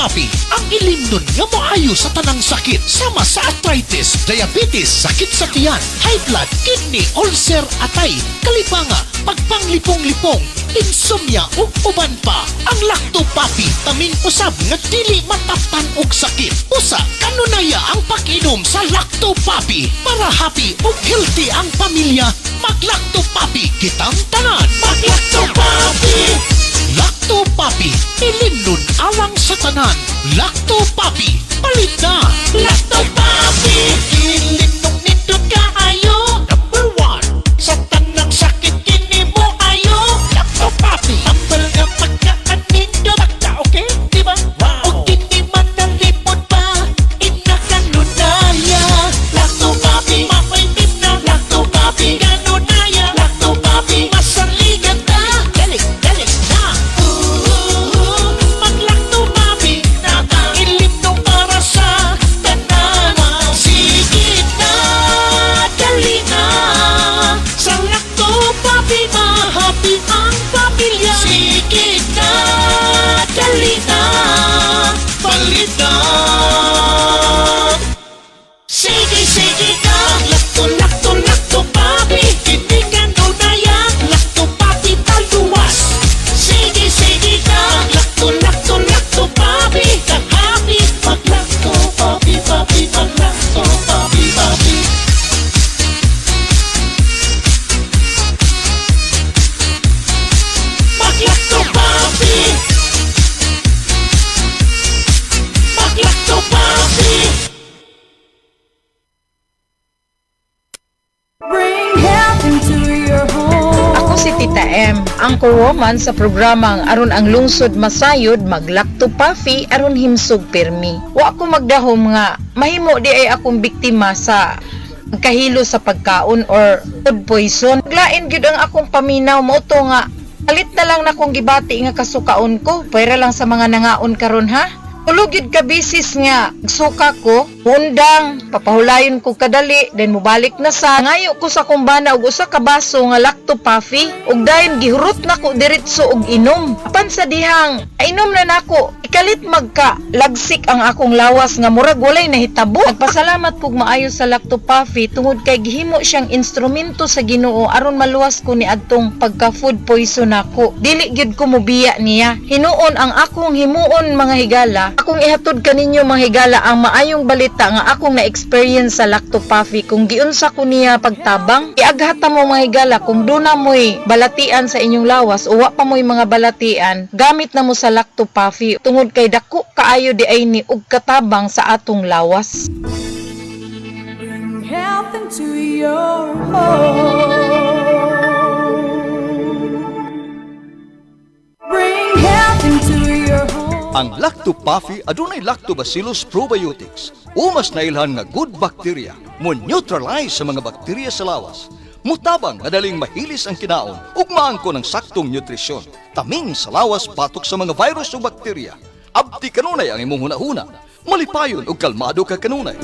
Papi, ang ilimnon nga maayo sa tanang sakit sama sa arthritis, diabetes, sakit sa tiyan, high blood, kidney, ulcer, atay, kalipanga, pagpanglipong-lipong, insomnia ug uban pa. Ang Lacto Papi tamin usab nga dili mataptan og sakit. Usa kanunaya ang pag-inom sa Lacto Papi para happy ug healthy ang pamilya. Mag-Lacto Papi kitang tanan. Mag-Lacto Papi. Lacto Papi, ilimnon alang sa tanan. Lacto Papi, palit na. Lacto Papi, ilimnon nindot kaayo. Number 1, sa tanang sakit kini mo ayo. Lacto Papi, tambal nga pagkaan nindot. Okay, diba? Wow. O kini man nalipod pa, inakanunaya. Lacto Papi, mapaitim na. Lacto Papi, kanunaya. Lacto Papi, masaligan na. Dalik na. Mag-Lacto Papi, ilimnon para sa tanan. Sige na, dali na. Sa Lacto Papi, mahappy ang pamilya. Sige na, dali na. Palit na. Sige na. Lacto Papi, hindi ka nunaya. Lacto Papi, taluwas. Sige na. Lacto Papi, kang happy. Mag-Lacto Papi, mag-Lacto Papi. Mag-Lacto Papi. Mag-Lacto Papi. Bring health into your home. Ako si Tita M, ang woman sa programang aron ang lungsod masayod mag-Lacto Papi aron himsog pirmi. Wa ako magdahom nga mahimo di ay akong biktima sa kahilo sa pagkaon or food poison. Glain gyud ang akong paminaw mo to nga alit na lang na kong gibati nga kasukaon ko para lang sa mga nangaon karon ha. Tulog yun ka bisis nga suka ko, undang, papahulayon ko kadali, then mubalik na sa ngayo ko sa kumbana og usa ka baso nga Lacto Papi, ug dayon gihurot na ko diretso og inom. Apan sa dihang, inom na nako, ikalit magka lagsik ang akong lawas nga murag walay nahitabo. Nagpasalamat pug maayo sa Lacto Papi tungod kay gihimo siyang instrumento sa Ginoo aron maluwas ko ni adtong pagka food poison nako. Dili gyud ko mobiya niya. Hinuon ang akong himuon mga higala. Akong ihatod kaninyo mga higala ang maayong balita nga akong na-experience sa Lacto Papi kung giunsa ko niya pagtabang. Iaghata mo mga higala kung duna mo'y balatian sa inyong lawas o wa pa mo'y mga balatian, gamit na mo sa Lacto Papi tungod kay dako kaayo di ay ni og katabang sa atong lawas. Bring health into your home. Bring health into your home. Ang Lacto Papi adunay Lactobacillus probiotics. Umas na ilhan nga good bacteria mo neutralize sa mga bakterya sa lawas. Mutabang madaling mahilis ang kinaon ug maangko ng saktong nutrisyon. Taming sa lawas batok sa mga virus o bakterya. Abti kanunay ang imong hunahuna. Malipayon ug kalmado ka kanunay.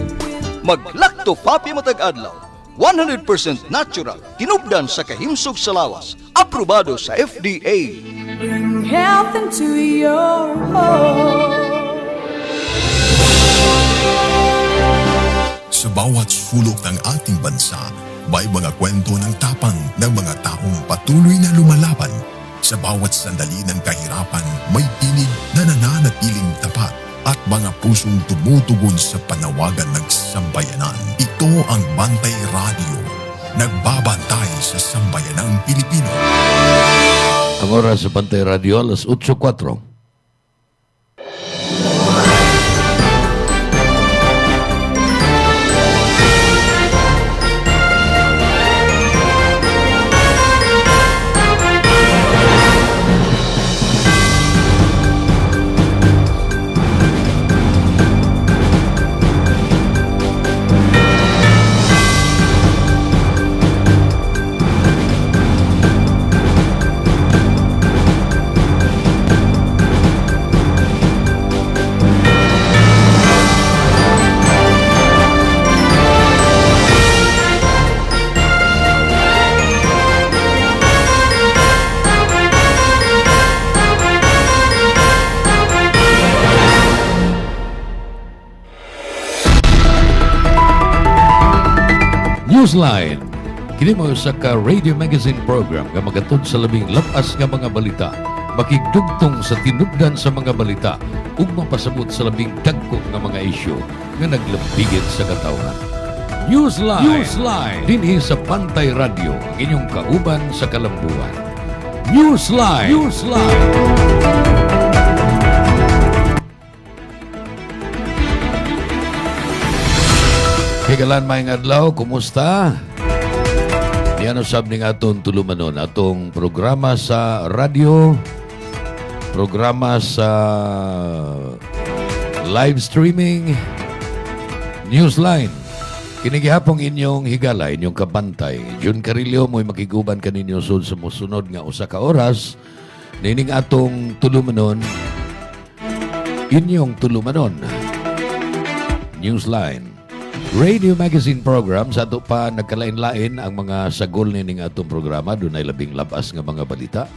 Mag-Lacto Papi matag adlaw. 100% natural, tinubdan sa kahimsog sa lawas. Aprobado sa FDA. Bring health into your home. Sa bawat sulok ng ating bansa, may mga kwento ng tapang ng mga taong patuloy na lumalaban. Sa bawat sandali ng kahirapan, may tinig na nananatiling tapat at mga pusong tumutugon sa panawagan ng sambayanan. Ito ang Bantay Radio, nagbabantay sa sambayanang Pilipino. Ang oras sa Bantay Radio, alas 8:04. Newsline. Kini mo sa ka radio magazine program nga magatod sa labing lapas nga mga balita, makigdugtong sa tinubdan sa mga balita ug mapasabot sa labing dagko nga mga isyu nga naglambigit sa katawhan. Newsline. Dinhi sa Pantay Radio, ang inyong kauban sa kalambuan. Newsline. Higalan maing adlaw, kumusta? Yan usab ning aton tulumanon, atong programa sa radio, programa sa live streaming, Newsline. Kinigihapong inyong higala, inyong kabantay. Jun Carillo mo'y makiguban kaninyo sud sa musunod nga usa ka oras. Nining atong tulumanon, inyong tulumanon. Newsline. Radio magazine program sa ato pa nagkalain-lain ang mga sagol nining atong programa. Doon ay labing labas nga mga balita.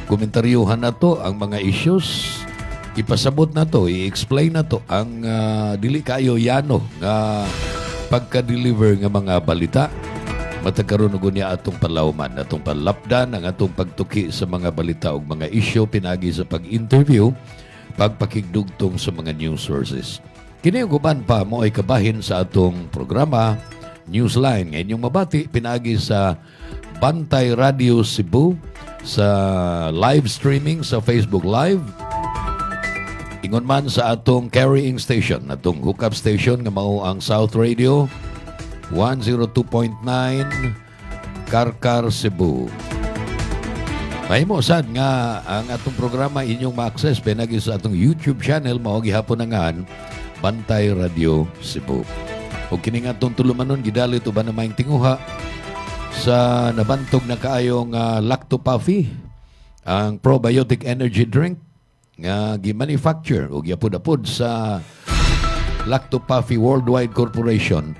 Komentaryuhan na to ang mga issues. Ipasabot na to, i-explain na to ang dili kayo yano nga pagka-deliver nga mga balita. Matagkaroon ug niya atong palawman, atong palapdan ang atong pagtuki sa mga balita ug mga issue pinagi sa pag-interview, pagpakigdugtong sa mga news sources. Kini uban pa mo ay kabahin sa atong programa Newsline. Ngayon yung mabati pinagi sa Bantay Radio Cebu, sa live streaming sa Facebook Live. Ingon man sa atong carrying station, atong hookup station nga mao ang South Radio 102.9 Karkar, Cebu. Mahimo sad nga ang atong programa inyong ma-access pinagi sa atong YouTube channel mao gihapon na ngan Bantay Radio Cebu. O kining atong tulumanon gidalit uban na maing tinguha sa nabantog na kaayong Lactopuffy, ang probiotic energy drink nga gi-manufacture o giapod-apod sa Lactopuffy Worldwide Corporation.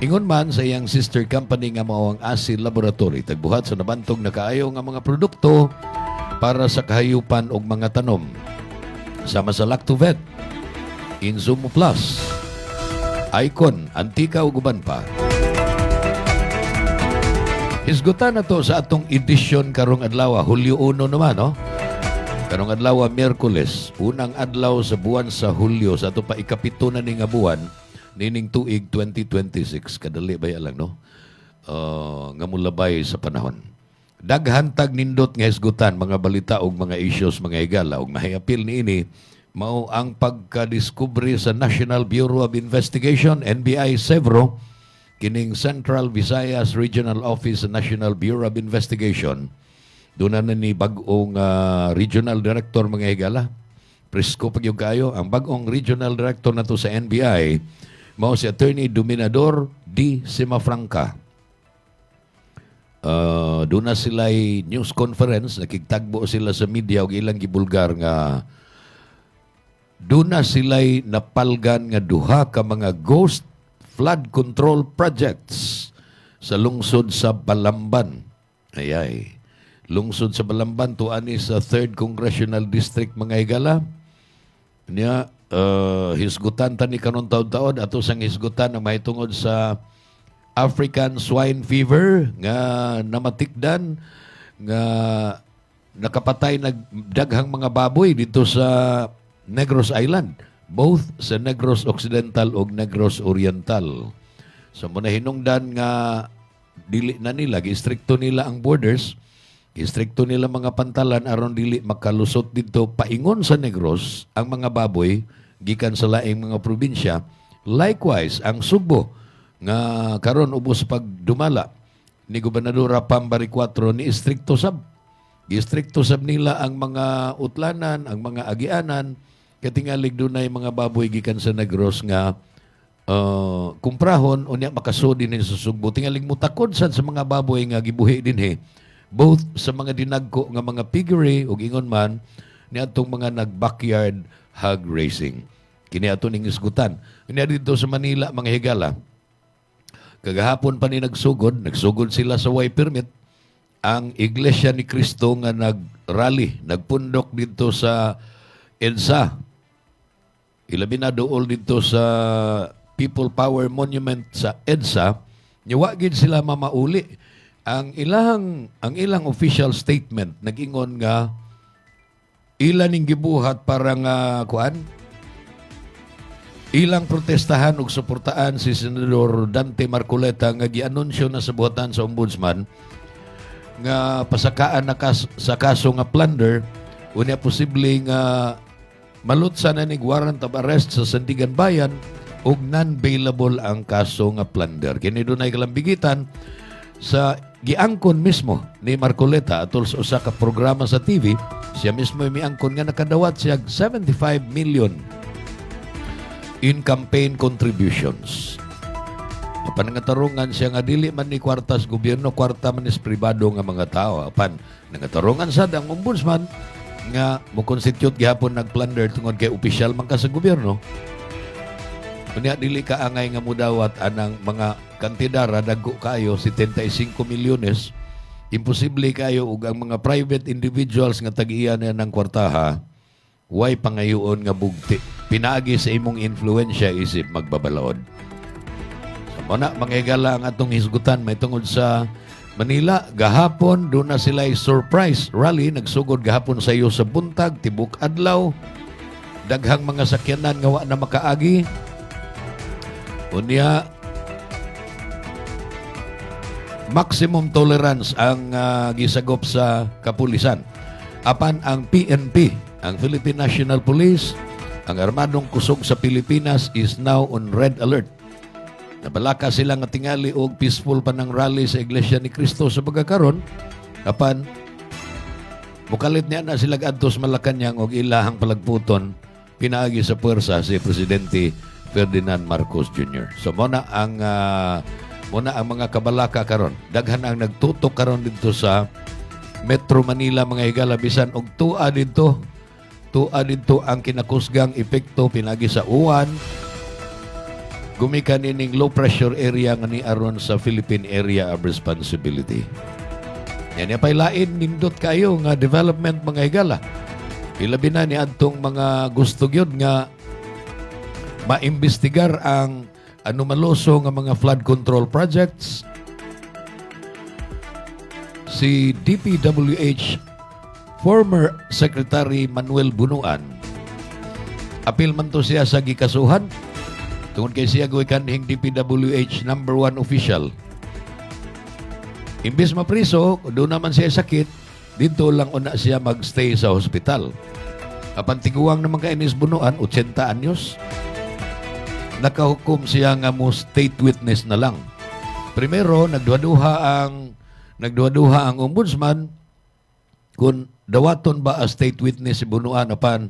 Ingon man sa iyang sister company nga mao ang Acid Laboratory, tagbuhat sa nabantog na kaayo nga mga produkto para sa kahayupan og mga tanom. Sama sa Lactovet, Insumo Plus, Icon, Antika ug uban pa. Hisgutan na to sa atong edisyon karong adlaw, Hulyo 1 naman, no? Karong adlaw, Miyerkules, unang adlaw sa buwan sa Hulyo, sa ato pa ikapito na ni nga buwan, nining tuig 2026. Kadali ba lang, no? Nga mulabay sa panahon. Daghantag nindot nga hisgutan, mga balita og mga issues, mga higala, og mahayapil ni ini, mao ang pagkadiskubre sa National Bureau of Investigation, NBI Sevro, kining Central Visayas Regional Office sa National Bureau of Investigation. Doon na ni bagong regional director mga higala. Presko pag yung kayo. Ang bagong regional director na to sa NBI, mao si Attorney Dominador D. Simafranca. Doon na sila news conference, nakikitagbo sila sa media og ilang gibulgar nga doon na sila'y napalgan nga duha ka mga ghost flood control projects sa lungsod sa Balamban. Ayay. Lungsod sa Balamban, tuani sa 3rd Congressional District mga higala. Niya, hisgutan ta ni kanon taon-taon, ato sang hisgutan ang mahitungod sa African Swine Fever nga namatikdan, nga nakapatay nagdaghang mga baboy dito sa Negros Island, both sa Negros Occidental ug Negros Oriental. So muna hinungdan nga dili na nila, gistrikto nila ang borders, gistrikto nila mga pantalan aron dili makalusot dito paingon sa Negros ang mga baboy gikan sa laing mga probinsya. Likewise, ang Sugbo nga karon ubos pagdumala ni Gobernadora Pambari 4 ni istrikto sab. Gistrikto sab nila ang mga utlanan, ang mga agianan, katingalig dunay mga baboy gikan sa Negros nga kumprahon unya makasudi din sa Sugbo. Tingalig mutakod sad sa mga baboy nga gibuhi dinhi, both sa mga dinagko nga mga piggery ug ingon man ni atong mga nag-backyard hog racing. Kini ato ning isgutan. Kini dito sa Manila mga higala. Kagahapon pa ni nagsugod sila sa way permit ang Iglesia ni Cristo nga nag-rally, nagpundok dito sa EDSA. Ilabi na dool dito sa People Power Monument sa EDSA Wa gid sila mamauli. Ang ilang official statement nag-ingon nga ilan ning gibuhat para nga ilang protestahan ug suportaan si Senador Dante Marcoleta nga gianunsyo na sa buhatan sa ombudsman nga pasakaan na sa kaso nga plunder unya posibleng malutsan na ning warrant of arrest sa Sandigan Bayan ug non-bailable ang kaso nga plunder. Kini dunay kalambigitan sa giangkon mismo ni Marcoleta atol sa usa ka programa sa TV. Siya mismo miangkon nga nakadawat siya 75 million in campaign contributions. Panangatarungan siya nga dili man ni kwartas gobyerno, kwarta man is pribado nga mga tao. Apan nangatarungan sad ang ombudsman nga mo constitute gihapon nagplunder tungod kay opisyal man ka sa gobyerno. Unya dili ka angay nga mudawat anang mga kantidara dagko kayo 75 milyones. Imposible kayo ug ang mga private individuals nga tag-iya na ng kwartaha way pangayoon nga bugti. Pinaagi sa imong influensya isip magbabalaod. Sa muna manghigala ang atong hisgutan may tungod sa Manila. Gahapon doon na sila surprise rally nagsugod gahapon sa iyo sa buntag tibok adlaw. Daghang mga sakyanan nga wa na makaagi. Unya, maximum tolerance ang gisagop sa kapulisan. Apan ang PNP, ang Philippine National Police, ang armadong kusog sa Pilipinas is now on red alert. Nabalaka sila nga tingali og peaceful pa ng rally sa Iglesia ni Cristo sa pagkakaron. Apan, mukalit niya na sila adtos Malacanang og ilahang palagputon pinaagi sa puwersa si Presidente Ferdinand Marcos Jr. So muna ang mga kabalaka karon. Daghan ang nagtutok karon dito sa Metro Manila mga higala bisan og tua dito ang kinakusgang epekto pinagi sa uwan. Gumikan ining low pressure area nga ni aron sa Philippine Area of Responsibility. Yan pay lain nindot kayo nga development mga higala. Ilabi na ni adtong mga gusto gyud nga maimbestigar ang anomaloso nga mga flood control projects. Si DPWH former Secretary Manuel Bunuan apil man to siya sa gikasuhan tungod kay siya kanhing DPWH number 1 official. Imbis mapriso, doon naman siya sakit, dito lang una siya magstay sa hospital. Apan tiguang naman kay Ines Bunuan 80 anyos. Nakahukom siya nga mo state witness na lang. Primero, nagduha-duha ang ombudsman kung dawaton ba a state witness si Bunuan apan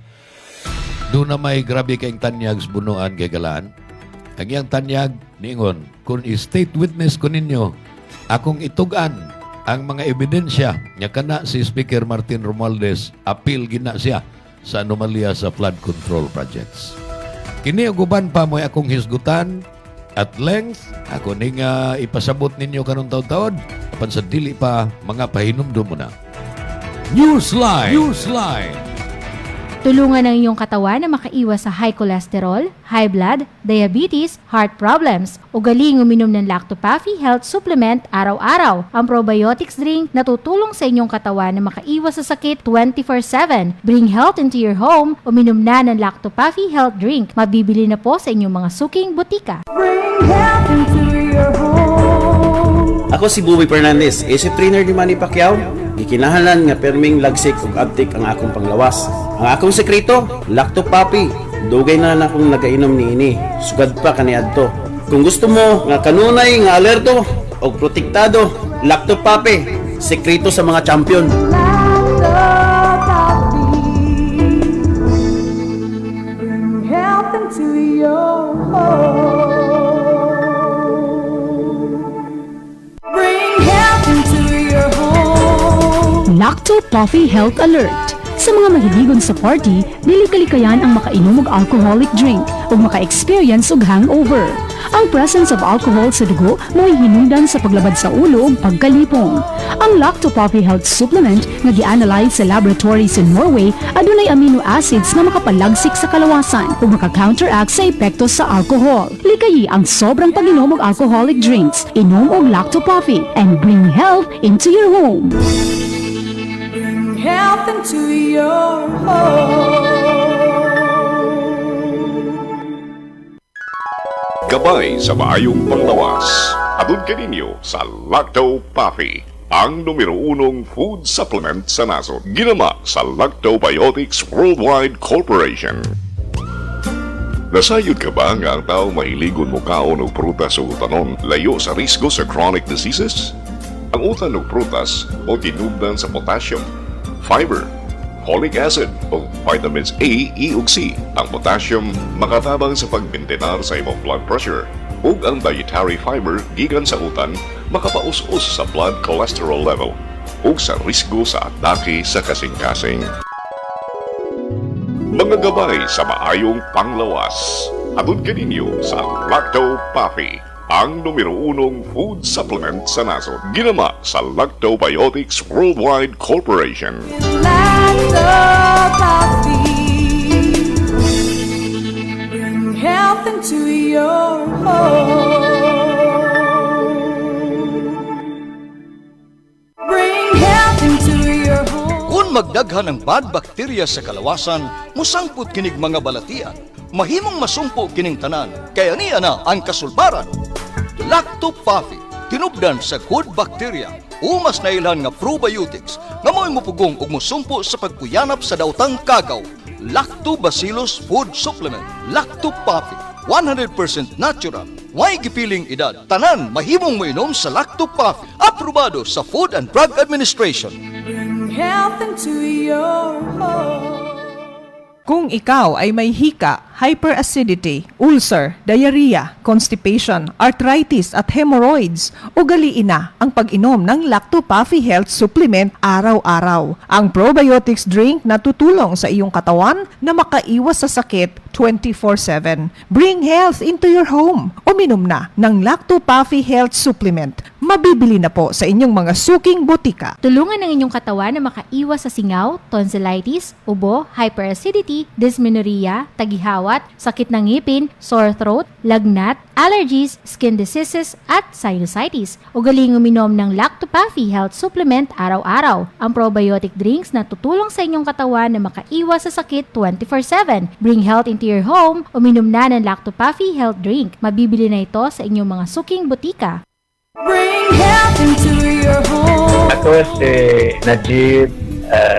doon na may grabe kayong tanyag sa Bunuan kay galaan. Ang iyang tanyag niingon, kung state witness ko ninyo, akong itugan ang mga ebidensya niya kana si Speaker Martin Romualdez, appeal gina siya sa anomalya sa flood control projects. Kini uguban pa mo'y akong hisgutan at length. Ako ning ipasabot ninyo kanong taon-taon. Apan sa dili pa, mga pahinumdum mo na. Newsline! Tulungan ang iyong katawan na makaiwas sa high cholesterol, high blood, diabetes, heart problems, o galing uminom ng Lactopafi Health Supplement araw-araw. Ang probiotics drink na tutulong sa inyong katawan na makaiwas sa sakit 24/7. Bring health into your home. Uminom na ng Lactopafi Health Drink. Mabibili na po sa inyong mga suking butika. Bring health into your home. Ako si Buboy Fernandez, isip trainer ni Manny Pacquiao. Gikinahanan nga perming lagsik ug abtik ang akong panglawas. Ang akong sekreto, Lactopapi. Dugay na akong nagainom niini. Sugad pa kaniadto. Kung gusto mo nga kanunay nga alerto o protektado, Lactopapi. Sekreto sa mga champion. Lactopapi. Bring health into your home. Bring health into your home. Lactopafi Health Alert. Sa mga mahiligon sa party, dili kalikayan ang makainom og alcoholic drink o maka-experience og hangover. Ang presence of alcohol sa dugo mo'y hinungdan sa paglabad sa ulo ug pagkalipong. Ang Lacto Puffy Health Supplement nga gi-analyze sa laboratory sa Norway adunay amino acids nga makapalagsik sa kalawasan ug maka-counteract sa epekto sa alcohol. Likayi ang sobrang pag-inom og alcoholic drinks. Inom og Lacto Puffy and bring health into your home. Bring health into your home. Gabay sa maayong panglawas. Atun kaninyo sa Lacto Puffy, ang numero unong food supplement sa nasod. Ginama sa Lactobiotics Worldwide Corporation. Nasayod ka ba nga ang tao mahiligon mo kaon o prutas o utanon layo sa risgo sa chronic diseases? Ang utan o prutas o tinubdan sa potassium, fiber, folic acid o vitamins A, E ug C. Ang potassium makatabang sa pagmintenar sa imong blood pressure ug ang dietary fiber gikan sa utan makapaus-us sa blood cholesterol level ug sa risgo sa atake sa kasing-kasing. Mga gabay sa maayong panglawas. Atun kaninyo sa Lacto Puffy, ang numero unong food supplement sa nasod. Ginama sa Lactobiotics Worldwide Corporation. Lacto Puffy, bring health into your home. Bring health into your home. Kung magdaghan ng bad bacteria sa kalawasan, musangput kinig mga balatian. Mahimong masumpo kining tanan, kaya niya na ang kasulbaran. Lacto Puffy, tinubdan sa good bacteria, umas na ilhan nga probiotics, nga mo'y mupugong ug musumpo sa pagkuyanap sa daotang kagaw. Lactobacillus Food Supplement, Lacto Puffy, 100% natural, way gipiling edad. Tanan mahimong moinom sa Lacto Puffy, aprobado sa Food and Drug Administration. Bring health into your home. Kung ikaw ay may hika, hyperacidity, ulcer, diarrhea, constipation, arthritis at hemorrhoids, ugaliin na ang pag-inom ng Lacto Puffy Health Supplement araw-araw. Ang probiotics drink na tutulong sa iyong katawan na makaiwas sa sakit 24/7. Bring health into your home. Uminom na ng Lacto Puffy Health Supplement. Mabibili na po sa inyong mga suking botika. Tulungan ang inyong katawan na makaiwas sa singaw, tonsillitis, ubo, hyperacidity, dysmenorrhea, tagihawat, sakit ng ngipin, sore throat, lagnat, allergies, skin diseases, at sinusitis. Ugaling uminom ng Lacto Puffy Health Supplement araw-araw. Ang probiotic drinks na tutulong sa inyong katawan na makaiwas sa sakit 24/7. Bring health into your home. Uminom na ng Lacto Puffy Health Drink. Mabibili na ito sa inyong mga suking botika. Bring health into your home. Ako si Najib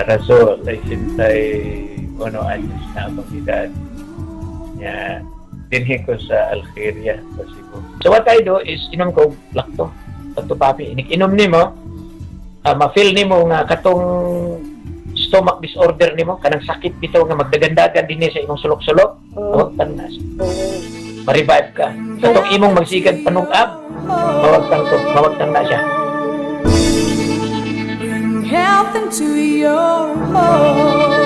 Razol, ay sintay 1 anyos na akong edad. Dinhi ko sa Algeria, sa Cebu. So what I do is, inom ko Lacto Puffy. Inom nimo, ma-feel nimo nga katong stomach disorder nimo, kanang sakit bitaw nga magdagandagan dinhi sa imong sulok-sulok. Tawag na. Ma-revive ka. Katong imong magsigad panungab, mawagtang na siya. Bring health into your home.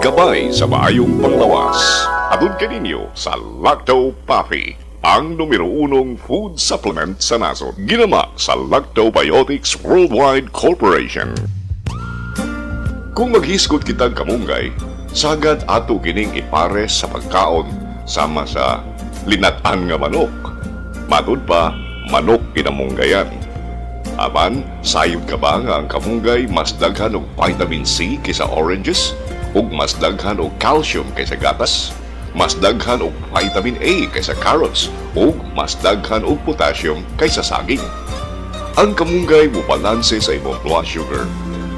Gabay sa maayong panglawas. Atun kaninyo sa Lacto Puffy, ang numero unong food supplement sa nasod. Ginama sa Lactobiotics Worldwide Corporation. Kung maghiskot kitang kamunggay, sagad ato kining ipares sa pagkaon sama sa linatan nga manok. Matud pa, manok kinamunggayan. Aman, sayod ka ba nga ang kamunggay mas daghan og vitamin C kaysa oranges? Ug mas daghan og calcium kaysa gatas? Mas daghan og vitamin A kaysa carrots? Ug mas daghan og potassium kaysa saging? Ang kamunggay mubalanse sa imong blood sugar.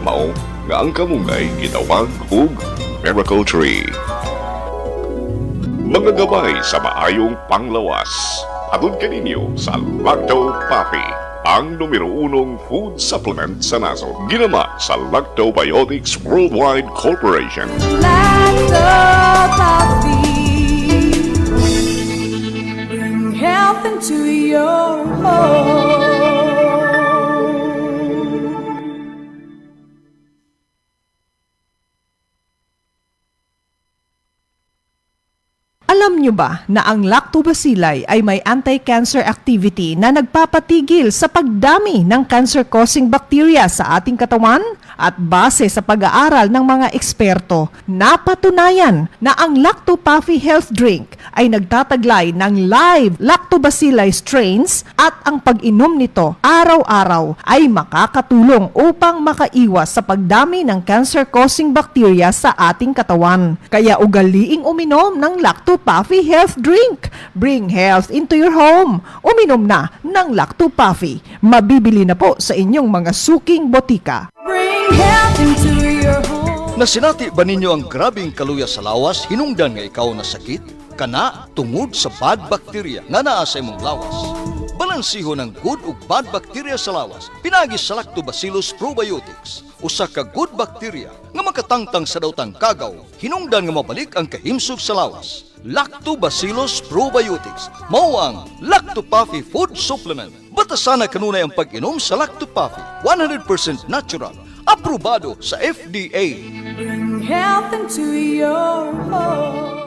Mao nga ang kamunggay gitawag og Miracle Tree. Mga gabay sa maayong panglawas. Atun kaninyo sa Lacto Puffy, ang numero unong food supplement sa nasod. Ginama sa Lactobiotics Worldwide Corporation. Lacto Puffy, bring health into your home. nyo ba na ang lactobacilli ay may anti-cancer activity na nagpapatigil sa pagdami ng cancer-causing bacteria sa ating katawan? At base sa pag-aaral ng mga eksperto, napatunayan na ang Lacto-Puffy Health Drink ay nagtataglay ng live lactobacilli strains at ang pag-inom nito araw-araw ay makakatulong upang makaiwas sa pagdami ng cancer-causing bacteria sa ating katawan. Kaya ugaliing uminom ng Lacto-Puffy Health Drink. Bring health into your home. Uminom na ng Lacto-Puffy. Mabibili na po sa inyong mga suking botika. Bring health into your home. Nasinati ba ninyo ang grabing kaluya sa lawas hinungdan nga ikaw na sakit? Kana tungod sa bad bacteria nga naa sa imong lawas. Balansiho ng good ug bad bacteria sa lawas pinagi sa Lactobacillus probiotics. Usa ka good bacteria nga makatangtang sa dawtang kagaw hinungdan nga mabalik ang kahimsog sa lawas. Lactobacillus probiotics mao ang Lacto-Puffy food supplement. Batasana kanunay ang pag-inom sa Lacto-Puffy, 100% natural, aprobado sa FDA. Bring health into your home.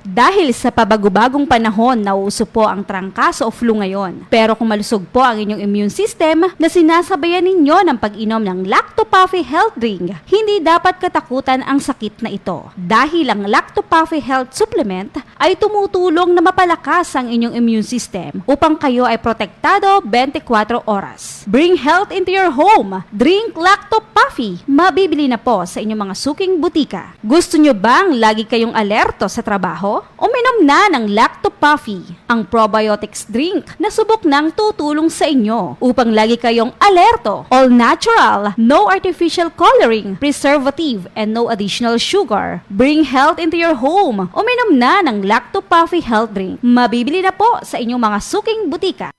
Dahil sa pabagubagong panahon, nauuso po ang trangkaso o flu ngayon. Pero kung malusog po ang inyong immune system na sinasabayan ninyo ng pag-inom ng Lacto-Puffy Health Drink, hindi dapat katakutan ang sakit na ito. Dahil ang Lacto-Puffy Health Supplement ay tumutulong na mapalakas ang inyong immune system upang kayo ay protektado 24 oras. Bring health into your home. Drink Lacto-Puffy. Mabibili na po sa inyong mga suking butika. Gusto nyo bang lagi kayong alerto sa trabaho? Uminom na ng Lacto-Puffy, ang probiotics drink na subok nang tutulong sa inyo upang lagi kayong alerto. All natural, no artificial coloring, preservative, and no additional sugar. Bring health into your home. Uminom na ng Lacto-Puffy Health Drink. Mabibili na po sa inyong mga suking butika.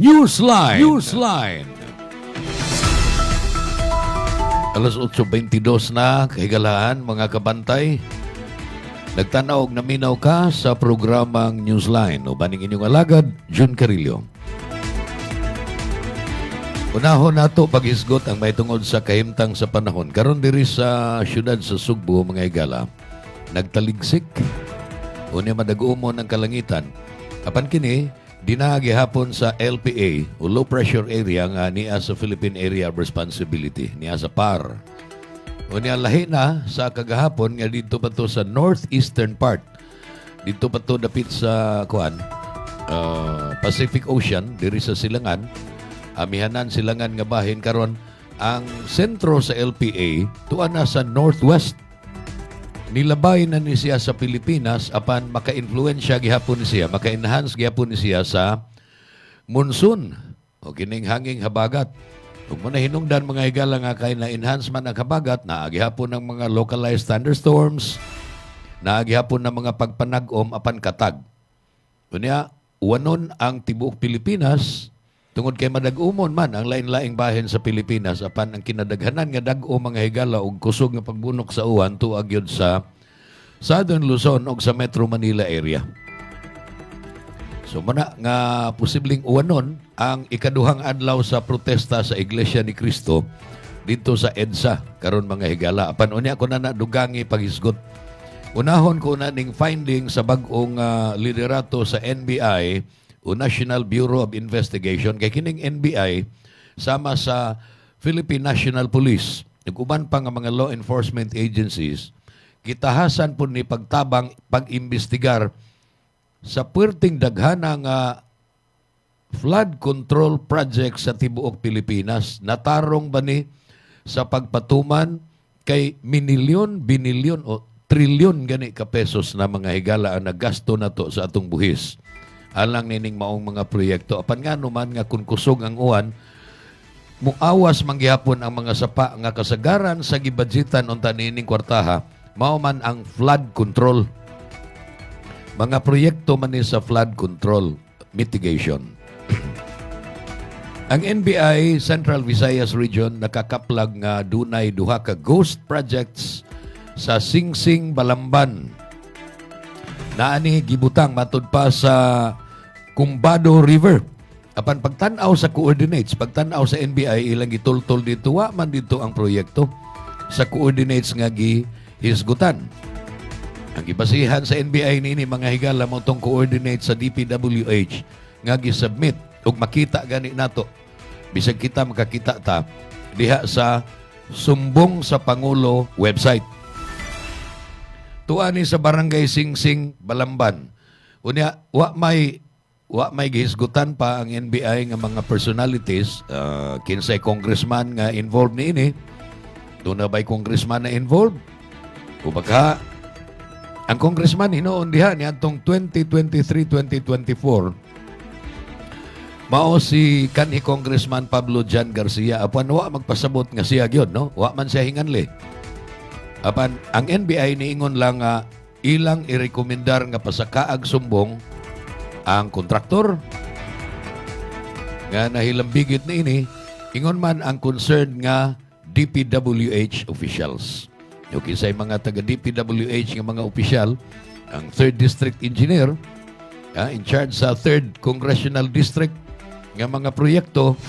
Newsline. Newsline. Alas 8:22 na, kahigalaan mga kabantay. Nagtanaw og naminaw ka sa programang Newsline o baning inyong alagad, Jun Carillo. Unahon nato paghisgot ang may tungod sa kahimtang sa panahon. Karon diri sa syudad sa Sugbo, mga higala, nagtaligsik o niya madagumon ang kalangitan. Apan kini, dinagi hapon sa LPA o low pressure area nga niya sa Philippine Area of Responsibility, niya sa PAR. O niya lahi na sa kagahapon nga dito pa to sa northeastern part. Dito pa to dapit sa Pacific Ocean, diri sa Silangan. Amihanan Silangan nga bahin karon ang sentro sa LPA tuan na sa northwest. Nilabay na ni siya sa Pilipinas apan maka-influensya gihapon siya, maka-enhance gihapon siya sa monsoon o kining hanging habagat. Kung muna hinungdan mga higala nga kay na enhancement ng habagat, naagihapon ng mga localized thunderstorms, naagihapon ng mga pagpanag-om apan katag. Kunya, wanon ang tibuok Pilipinas, tungod kay madag-umon man ang lain-laing bahin sa Pilipinas, apan ang kinadaghanan nga dag-o mga higala og kusog nga pagbunok sa uwan tuag yun sa Southern Luzon o sa Metro Manila area. So mana nga posibleng uwanon ang ikaduhang adlaw sa protesta sa Iglesia ni Cristo dito sa EDSA karon mga higala. Apan unya ko na nadugangi paghisgot. Unahon ko na ning finding sa bag-ong liderato sa NBI o National Bureau of Investigation kay kining NBI sama sa Philippine National Police ug uban pa nga mga law enforcement agencies kitahasan po ni pagtabang pag-imbestigar sa puwerteng daghana nga flood control project sa tibuok Pilipinas. Natarong ba ni sa pagpatuman kay binilyon o trilyon gani ka pesos na mga higala ang naggasto na to sa atong buhis. Alang nining maong mga proyekto. Apan nga naman nga kung kusog ang uwan, muawas manggihapon ang mga sapa nga kasagaran sa gibadgetan unta nining kwartaha, mao man ang flood control. Mga proyekto man sa flood control mitigation. Ang NBI Central Visayas Region nakakaplag nga dunay duha ka ghost projects sa Singsing, Balamban. Naani gibutang matud pa sa Cumbado River. Apan pagtan-aw sa coordinates, pagtan-aw sa NBI ilang gitultol dito wa man dito ang proyekto sa coordinates nga gihisgutan. Ang gibasihan sa NBI nini mga higala mo tong coordinate sa DPWH nga gi-submit ug makita gani nato. Bisag kita makakita ta diha sa Sumbong sa Pangulo website. Tuani sa Barangay Singsing, Balamban. Unya wa may gihisgutan pa ang NBI nga mga personalities, kinsay congressman nga involved niini. Doon na ba'y congressman na involved? O baka ang congressman hinoon diha niadtong 2023-2024 mao si kanhi Congressman Pablo Jan Garcia. Apan wa magpasabot nga siya gyud, no? Wa man siya hinganli. Apan ang NBI niingon lang nga ilang irekomendar nga pasakaag sumbong ang kontraktor nga nahilambigit niini, ingon man ang concerned nga DPWH officials. Yung kisay mga taga DPWH nga mga opisyal, ang 3rd District Engineer, in charge sa 3rd Congressional District nga mga proyekto,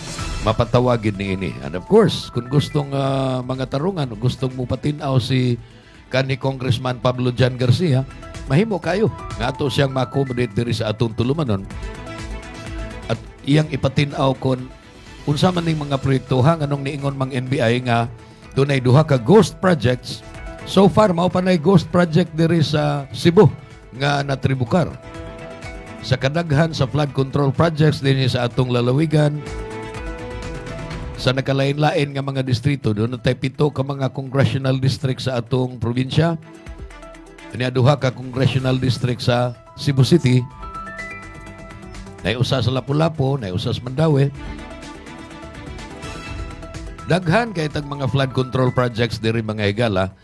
mapatawagin niini. And of course, kung gustong mga tarungan, gustong mo patinaw si kanhi Congressman Pablo Jan Garcia, mahimo kayo. Nga ato siyang ma-accommodate diri sa atong tulumanon. At iyang ipatinaw kon unsa man ning mga proyektohan anong niingon mang NBI nga dunay duha ka ghost projects. So far mao pa nay ghost project diri sa Cebu nga natribukar. Sa kadaghan sa flood control projects dinhi sa atong lalawigan, sa nakalain-lain nga mga distrito, doon tay 7 ka mga congressional district sa atong probinsya. Kanya duha ka congressional district sa Cebu City. Nay usa sa Lapu-Lapu, nay usa sa Mandaue. Daghan kay tag mga flood control projects diri mga higala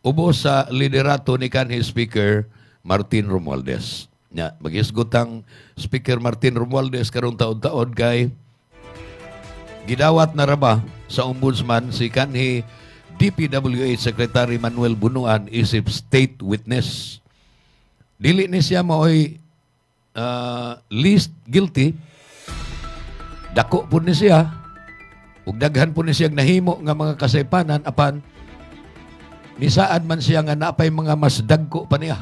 ubos sa liderato ni kanhi Speaker Martin Romualdez. Nya maghisgot ang Speaker Martin Romualdez karong taon-taon kay gidawat na raba sa ombudsman si kanhi DPWH Secretary Manuel Bunuan isip state witness. Dili ni siya maoy least guilty. Dako po ni siya. Ug daghan po ni siyang nahimo nga mga kasaypanan apan nisaad man siya nga napay mga mas dagko pa niya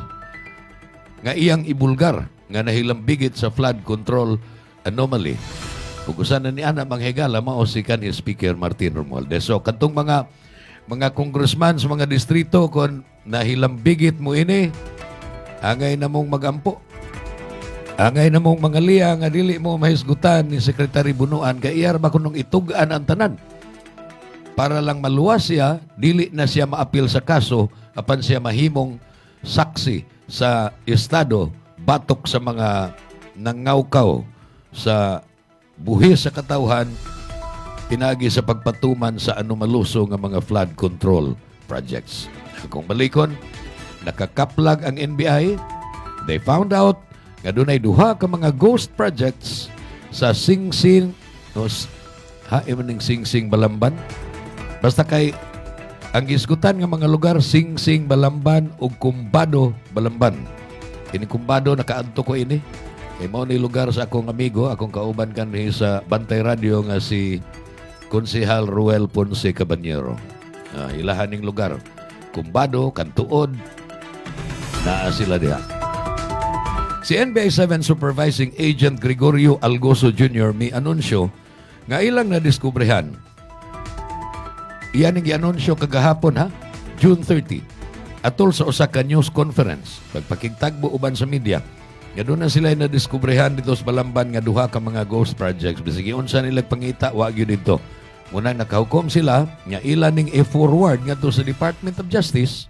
nga iyang ibulgar nga nahilambigit sa flood control anomaly. Ug usa na ni ana manghigala mao si kanhi Speaker Martin Romualdez. So kadtong mga congressman sa mga distrito kon nahilambigit mo ini, angay na mong magampo. Angay na mong mga liya nga dili mo mahisgutan ni Secretary Bunuan kay iyar ba kunong itugan ang tanan. Para lang maluwas siya, dili na siya maapil sa kaso apan siya mahimong saksi sa estado batok sa mga nangawkaw sa buhis sa katawhan pinagi sa pagpatuman sa anomaluso nga mga flood control projects. Kung balikon, nakakaplag ang NBI, they found out nga dunay duha ka mga ghost projects sa Singsing Singsing Balamban. Basta kay ang gisgutan nga mga lugar Singsing Balamban ug Kumbado Balamban. Ini Kumbado nakaadto ko ini. Kay mao ni lugar sa akong amigo, akong kauban kanhi sa Bantay Radio nga si Konsehal Ruel Ponce Cabanyero. Ilahaning lugar Kumbado, Kantuod, naa sila diha. Si NBI 7 Supervising Agent Gregorio Algoso Jr. may anunsyo nga ilang nadiskubrehan. Iyan ang i-anunsyo kagahapon June 30. Atol sa usa ka news conference. Pagpakigtagbo uban sa media. Nga doon na sila nadiskubrehan dito sa Balamban nga duha ka mga ghost projects. Bisigi unsa nila pangita, wag yun dito. Muna nakahukom sila nga ilan ning i-forward nga to sa Department of Justice.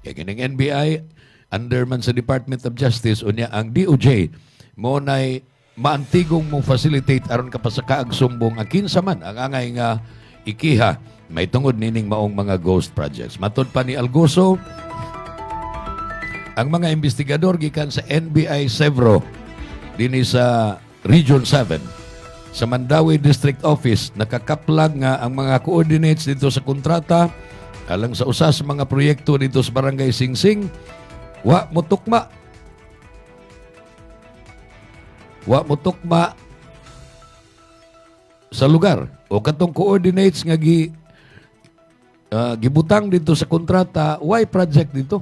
Kaya kining NBI under man sa Department of Justice unya ang DOJ mo nay maantigong mo facilitate aron kapasakaag sumbong ang kinsa man ang angay nga ikiha may tungod nining maong mga ghost projects. Matod pa ni Algoso, ang mga investigador gikan sa NBI Sevro dinhi sa Region 7 sa Mandaue District Office nakakaplag nga ang mga coordinates dito sa kontrata alang sa usa sa mga proyekto dito sa Barangay Singsing wa mo tukma sa lugar o katong coordinates nga gibutang dito sa kontrata, why project dito?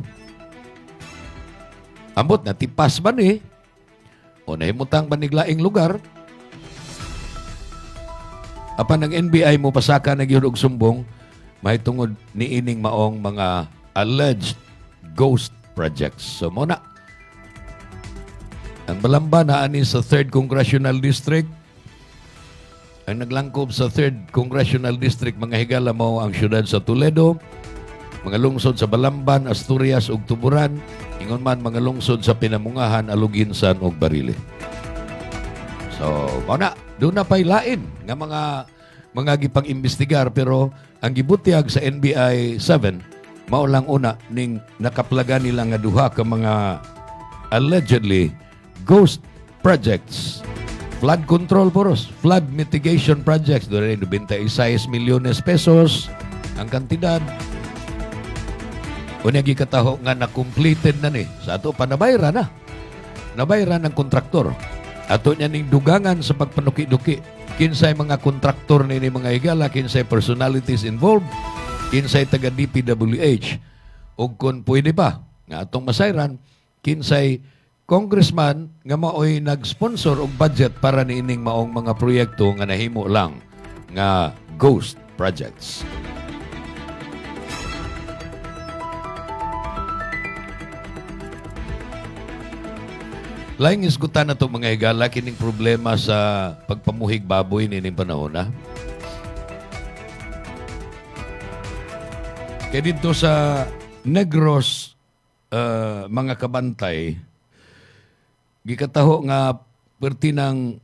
Ambot na tipas ba ni? O nahimutang baniglaing lugar? Apan ng NBI mo pasaka na gyud og sumbong may tungod ni ining maong mga alleged ghost projects. So muna ang Balamba na ani sa 3rd Congressional District. Ang naglangkob sa 3rd Congressional District mga higala mao ang syudad sa Toledo, mga lungsod sa Balamban, Asturias ug Tuburan, ingon man mga lungsod sa Pinamungahan, Aluginsan ug Barile. So, mao na, doon na pa'y lain nga mga gipang-imbestigar pero ang gibutyag sa NBI 7 mao lang una ning nakaplaga nila nga duha ka mga allegedly ghost projects. Flood control poros, flood mitigation projects, doon rin 26 milyones pesos ang kantidad. Unya gikataho nga na-completed na ni. Sa ato pa nabayra na. Nabayra ng kontraktor. Ato niya ning dugangan sa pagpanuki-duki. Kinsay mga kontraktor ni mga higala, kinsay personalities involved, kinsay taga DPWH. O kung pwede pa, nga atong masayran, kinsay congressman nga maoy nag-sponsor og budget para niining maong mga proyekto nga nahimo lang nga ghost projects. Laing isgutan na ito mga higala kining problema sa pagpamuhig baboy nining panahon na. Kaya dito sa Negros mga kabantay, gikataho nga perti ng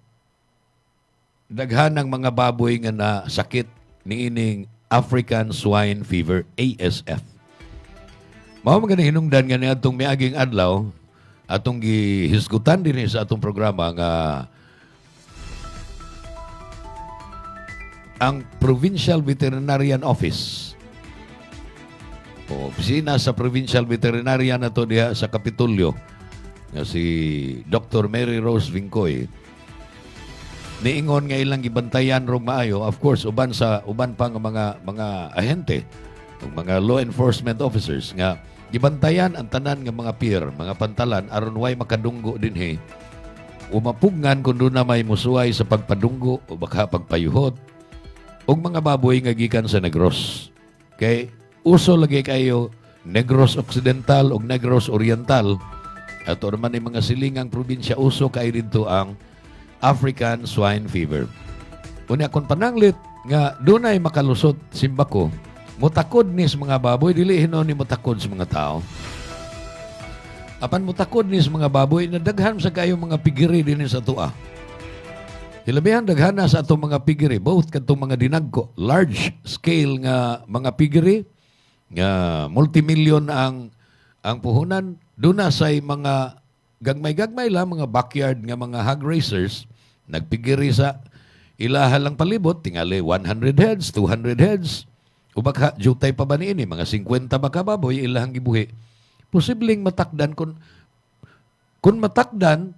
daghanang mga baboy nga na sakit niining African Swine Fever, ASF. Mao mga hinungdan nga niadtong miaging adlaw atong gihisgutan din sa atong programa nga ang Provincial Veterinarian Office o opisina sa Provincial Veterinarian na to diha sa Kapitolyo nga si Dr. Mary Rose Vincoy niingon nga ilang gibantayan rog maayo, of course uban pa nga mga ahente ug mga law enforcement officers nga gibantayan ang tanan nga mga pier, mga pantalan aron way makadunggo dinhi. Umapugnan kung doon na may musuway sa pagpadunggo o baka pagpayuhot ug mga baboy nga gikan sa Negros. Kay uso lagi kayo Negros Occidental ug Negros Oriental. At man ang mga silingang probinsya uso kay dito ang African Swine Fever. Unya kon pananglit nga dunay makalusot simbako, mutakod ni sa mga baboy, dili hinon ni mutakod sa mga tao. Apan mutakod ni sa mga baboy, nadaghan sa kayo mga pigiri din sa tua. Hilabihan daghan na sa atong mga pigiri, both katong mga dinagko, large scale nga mga pigiri, nga multimillion ang puhunan, doon na say mga gagmay-gagmay lang, mga backyard nga mga hog racers, nagpigiri sa ilaha lang palibot, tingali 100 heads, 200 heads, o baka jutay pa ba niini, mga 50 baka baboy, ilahang gibuhi. Posibleng matakdan kung matakdan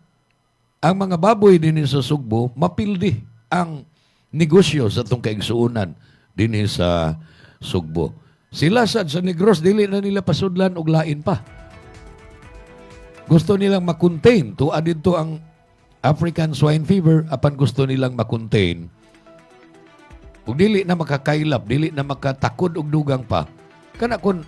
ang mga baboy din sa Sugbo, mapildi ang negosyo sa itong kaigsuunan din sa Sugbo. Sila sa Negros, dili na nila pasudlan og lain pa. Gusto nilang makontain. Tuwa dito ang African Swine Fever, apan gusto nilang makontain. Ug dili na makakailap, dili na makatakod og dugang pa. Kana kun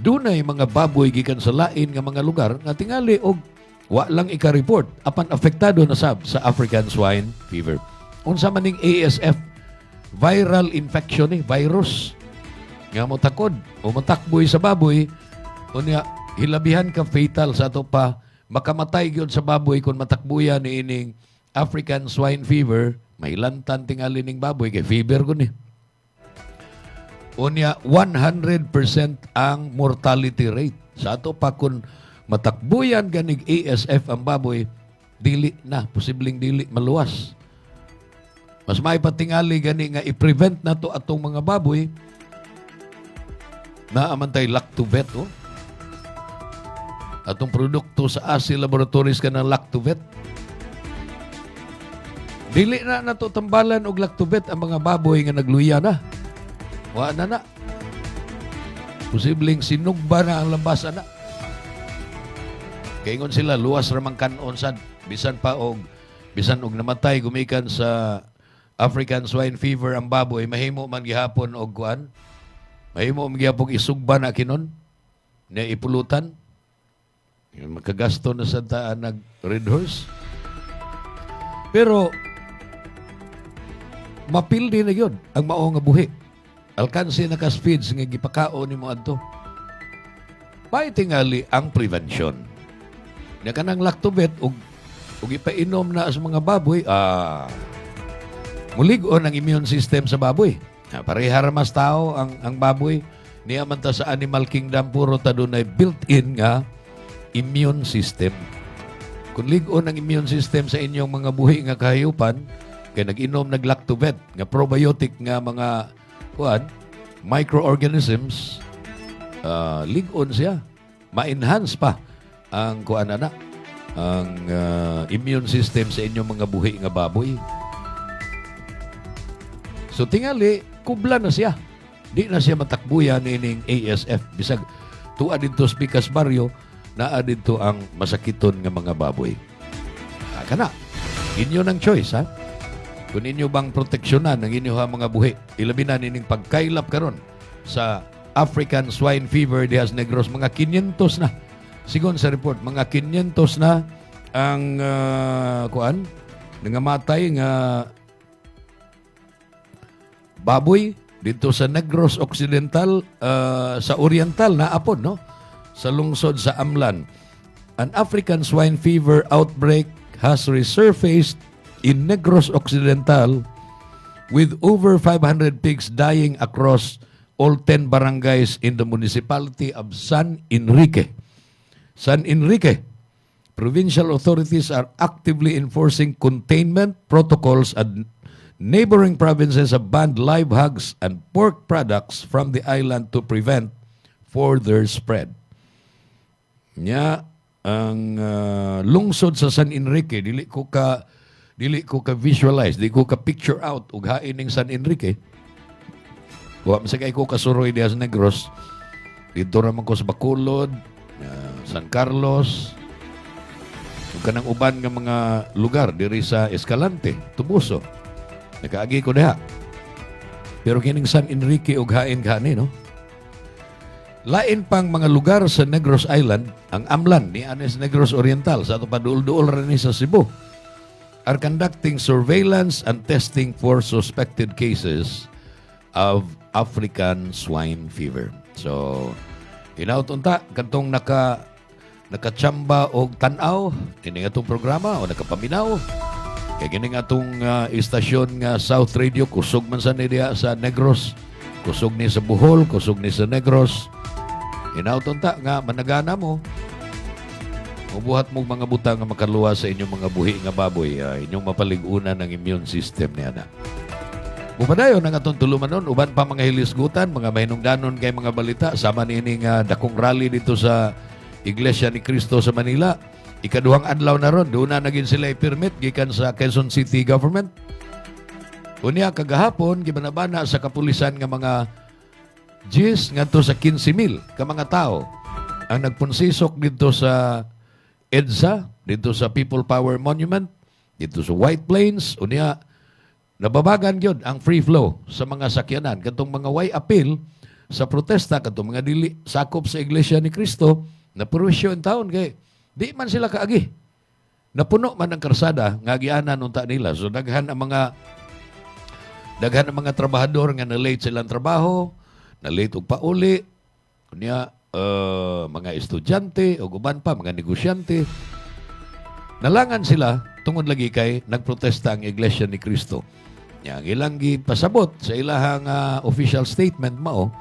dunay mga baboy gikan sa lain nga mga lugar nga tingali og wa lang ika-report apan apektado na sa African Swine Fever. Unsa man ning ASF, viral infection ni virus nga motakod o matakboy sa baboy, unya hilabihan ka fatal sa ato pa, makamatay gyud sa baboy kung matakbuyan ni ining African Swine Fever. Mailantan tingali ning baboy kay fever ko ni. Unya 100% ang mortality rate. Sa ato pa kung matakbuyan ganig ASF ang baboy, dili na, posibleng dili maluwas. Mas may patingali gani nga i-prevent na to atong mga baboy na amantay Lactovet. Oh. Atong produkto sa ASI Laboratories ka ng Lactovet. Dili na nato tambalan og Lactovet ang mga baboy nga nagluya na. Wa na. Posibleng sinugba na ang labas na. Kay ingon sila luwas ra man kanon sad bisan og namatay gumikan sa African swine fever ang baboy mahimo man gihapon og kuan. Mahimo man gihapon isugba na kinon na ipulutan. Makagasto na sa taan nag Red Horse. Pero mapildi na yun ang mao nga buhi. Alkansi na ka-speeds nga gipakao ni mo adto. May tingali ang prevention. Na kanang lactobet ug ipainom na sa mga baboy, mulig-on ang immune system sa baboy. Pareha ra mas tao ang baboy. Niya man ta sa animal kingdom puro ta dunay built-in nga immune system. Kung lig-on ang immune system sa inyong mga buhi nga kahayupan, kay nag-inom nag-lactobet nga probiotic nga mga microorganisms, lig-on siya. Ma-enhance pa ang ang immune system sa inyong mga buhi nga baboy. So tingali, kubla na siya. Di na siya matakbuyan ining ASF. Bisag tuwa dito sa Picas Barrio, naa dito ang masakiton nga mga baboy. Kana, inyo ng choice, ha? Kung inyo bang proteksyonan ang inyo mga buhi, ilabi na nining pagkailap karon sa African swine fever dias Negros, mga 500 na. Sigon sa report, mga 500 na ang nangamatay nga baboy dito sa Negros Occidental, sa Oriental na apod, no? Sa lungsod sa Amlan. An African swine fever outbreak has resurfaced in Negros Occidental with over 500 pigs dying across all 10 barangays in the municipality of San Enrique. San Enrique. Provincial authorities are actively enforcing containment protocols and neighboring provinces have banned live hogs and pork products from the island to prevent further spread. Nya ang lungsod sa San Enrique dili ko ka visualize, dili ko ka picture out ug hain ning San Enrique. Wa man sa kay ko kasuroy diha sa Negros. Dito ra man ko sa Bacolod, San Carlos, ug kanang uban nga mga lugar diri sa Escalante, Tubuso. Nakaagi ko diha. Pero kining San Enrique ug hain gani, no? Lain pang mga lugar sa Negros Island, ang Amlan ni Anes Negros Oriental sa ato paduol-duol rin sa Cebu, are conducting surveillance and testing for suspected cases of African swine fever. So, hinautunta katong nakachamba og tan-aw kini atong programa o nakapaminaw. Kaya kini atong istasyon nga South Radio kusog man sa niya sa Negros, kusog ni sa Bohol, kusog ni sa Negros. Hinautunta nga managana mo. Ubuhat mo mga butang nga makaluwa sa inyong mga buhi nga baboy, inyong mapaligunan ng immune system niya na. Bupadayon ang atong tulumanon, uban pa mga hilisgutan, mga mahinungdanon kay mga balita, sama nining dakong rally dito sa Iglesia ni Cristo sa Manila. Ikaduhang adlaw na ron, doon na naging sila i-permit gikan sa Quezon City Government. Unya kagahapon, gibanabana sa kapulisan nga mga Gis ngadto sa 15,000 ka mga tao ang nagpunsisok dito sa EDSA, dito sa People Power Monument, dito sa White Plains. Unya nababagan gyud ang free flow sa mga sakyanan kadtong mga way appeal sa protesta kadtong mga dili sakop sa Iglesia ni Cristo na perwisyo in town kay di man sila kaagi. Napuno man ang karsada nga agianan unta nila. So daghan ang mga trabahador nga na late silang trabaho, na late og pauli, kunya mga estudyante o guban pa mga negosyante. Nalangan sila tungod lagi kay nagprotesta ang Iglesia ni Cristo. Yang ilang gipasabot sa ilahang official statement mao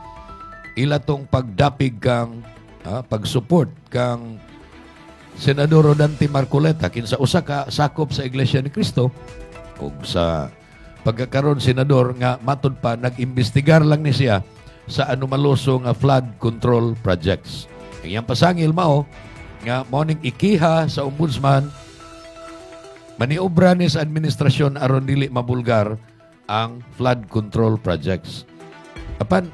ila tong pagdapig kang pag-support kang Senador Rodante Marcoleta kinsa usa ka sakop sa Iglesia ni Cristo ug sa pagkakaroon senador nga matud pa nag-imbestigar lang ni siya sa anomaloso nga flood control projects. Ang iyang pasangil mao nga morning ikiha sa ombudsman maniobra ni sa administrasyon aron dili mabulgar ang flood control projects. Apan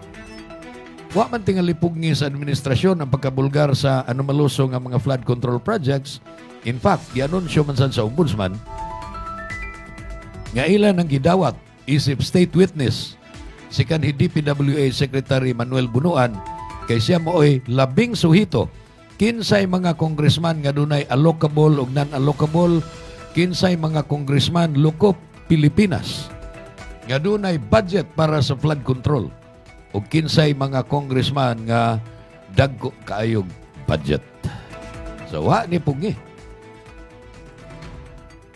wa man tingali pugni sa administrasyon ang pagkabulgar sa anomaluso nga mga flood control projects. In fact, gianunsyo man sad sa ombudsman nga ilan ang gidawat isip state witness si kanhi DPWH Secretary Manuel Bunuan kay siya mooy labing suhito kinsay mga congressman nga dunay allocable ug non-allocable, kinsay mga congressman lukop Pilipinas nga dunay budget para sa flood control ug kinsay mga congressman nga dagko kaayog budget. So wa ni pugni.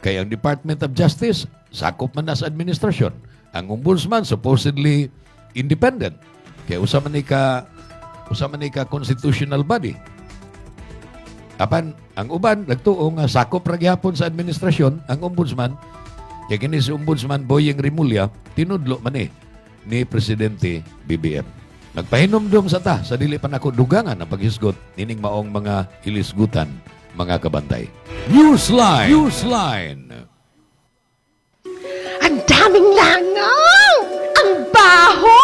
Kaya ang Department of Justice sakop man na sa administrasyon. Ang ombudsman supposedly independent. Kaya usama ni ka constitutional body. Apan ang uban nagtuo nga sakop ra gyapon sa administrasyon ang ombudsman. Kaya kini si Ombudsman Boyeng Rimulya tinudlo man ni Presidente BBM. Nagpahinumdum sa ta sa dili pa nako dugangan ang paghisgot nining maong mga hilisgutan mga kabantay. Newsline. Ang daming langaw! Ang baho!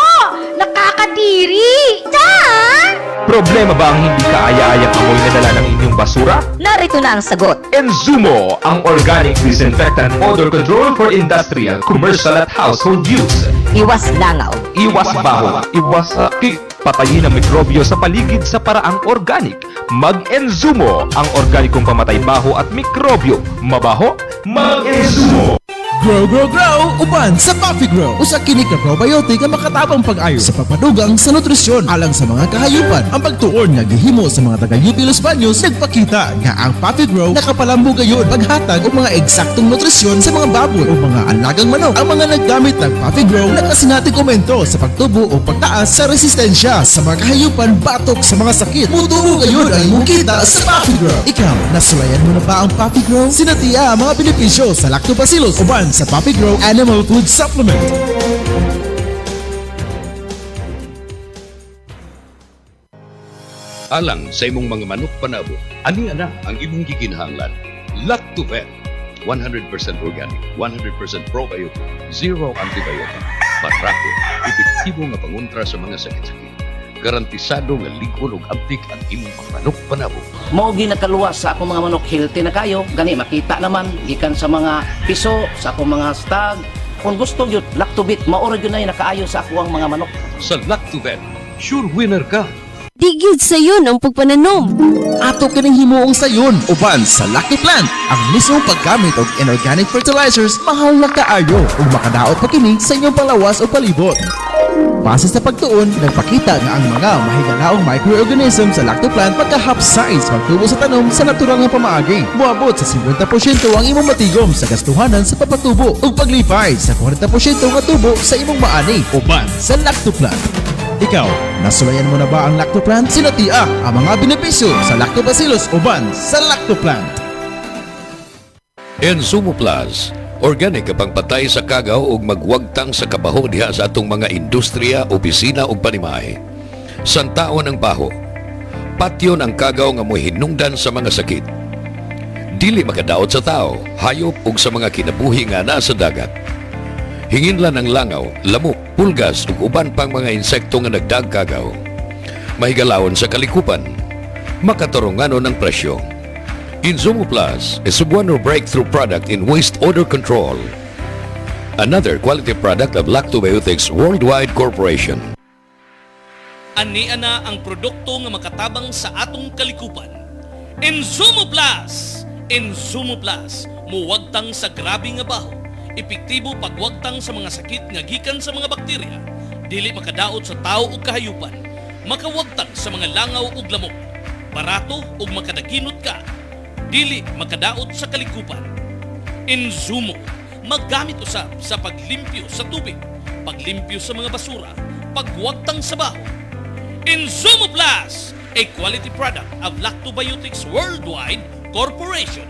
Nakakadiri! Dan! Problema ba ang hindi kaaya-ayang amoy na dala ng inyong basura? Narito na ang sagot. Enzumo, ang organic disinfectant odor control for industrial, commercial at household use. Iwas langaw. Iwas baho, iwas sakit. Patayin ang mikrobyo sa paligid sa paraang organic. Mag-Enzumo, ang organikong pamatay baho at mikrobyo. Mabaho? Mag-Enzumo! Grow, grow, grow! Uban sa Coffee Grow! Usa kini ka probiotic nga makatabang pag-ayo sa papadugang sa nutrisyon alang sa mga kahayupan. Ang pagtuon nga gihimo sa mga taga-UP Los Baños nagpakita nga ang Coffee Grow nakapalambo gayon paghatag og mga eksaktong nutrisyon sa mga baboy o mga alagang manok. Ang mga naggamit ng Coffee Grow nakasinatig komento sa pagtubo o pagtaas sa resistensya sa mga kahayupan batok sa mga sakit. Mutuo gayon ang imong kita sa Coffee Grow. Ikaw, nasulayan mo na ba ang Coffee Grow? Sinatiya ang mga benepisyo sa lactobacillus uban sa Coffee Grow Animal Food Supplement. Alang sa imong mga manok panabo, ani ana ang imong gikinahanglan. Lactovet, 100% organic, 100% probiotic, zero antibiotic, parako, epektibo nga pangontra sa mga sakit-sakit. Garantisado nga likon ug abtik ang imong manok panabo. Mao ginakaluwas sa akong mga manok, healthy na kayo, gani makita naman gikan sa mga piso, sa akong mga stag. Kung gusto gyud Lactobit, maoro gyud na nakaayo sa akong mga manok. Sa Lactovet, sure winner ka. Digid sayon ang pagpananom. Ato kining himuong sayon uban sa Lactoplant. Ang mismong paggamit og inorganic fertilizers mahal na kaayo ug makadaot pa kini sa inyong palawas o palibot. Base sa pagtuon, nagpakita nga ang mga mahigalaong microorganism sa Lactoplant pagka-half size pagtubo sa tanom sa natural nga pamaagi. Muabot sa 50% ang imong matigom sa gastuhanan sa papatubo ug paglipay sa 40% nga tubo sa imong maani uban sa Lactoplant. Ikaw, nasulayan mo na ba ang Lactoplant? Sinatia ang mga benepisyo sa Lactobacillus uban sa Lactoplant. Enzumo Plus, organic kapang patay sa kagaw ug magwagtang sa kabaho diha sa atong mga industriya, opisina ug panimahe. Santaon ang baho. Patyon ang kagaw nga mo'y hinungdan sa mga sakit. Dili makadaot sa tao, hayop ug sa mga kinabuhi nga nasa dagat. Hinginlan ang langaw, lamok, pulgas ug uban pang mga insekto nga nagdagkagaw. Mahigalawon sa kalikupan, makatarunganon ang presyo. Enzumo Plus is one breakthrough product in waste odor control. Another quality product of Lactobiotics Worldwide Corporation. Ani ana ang produkto nga makatabang sa atong kalikupan. Enzumo Plus! Enzumo Plus, muwagtang sa grabe nga baho. Epektibo pagwagtang sa mga sakit nga gikan sa mga bakterya. Dili makadaot sa tao ug kahayupan. Makawagtang sa mga langaw ug lamok. Barato ug makadaginot ka. Dili makadaot sa kalikupan. Enzumo, maggamit usab sa paglimpyo sa tubig, paglimpyo sa mga basura, pagwagtang sa baho. Enzumo Plus, a quality product of Lactobiotics Worldwide Corporation.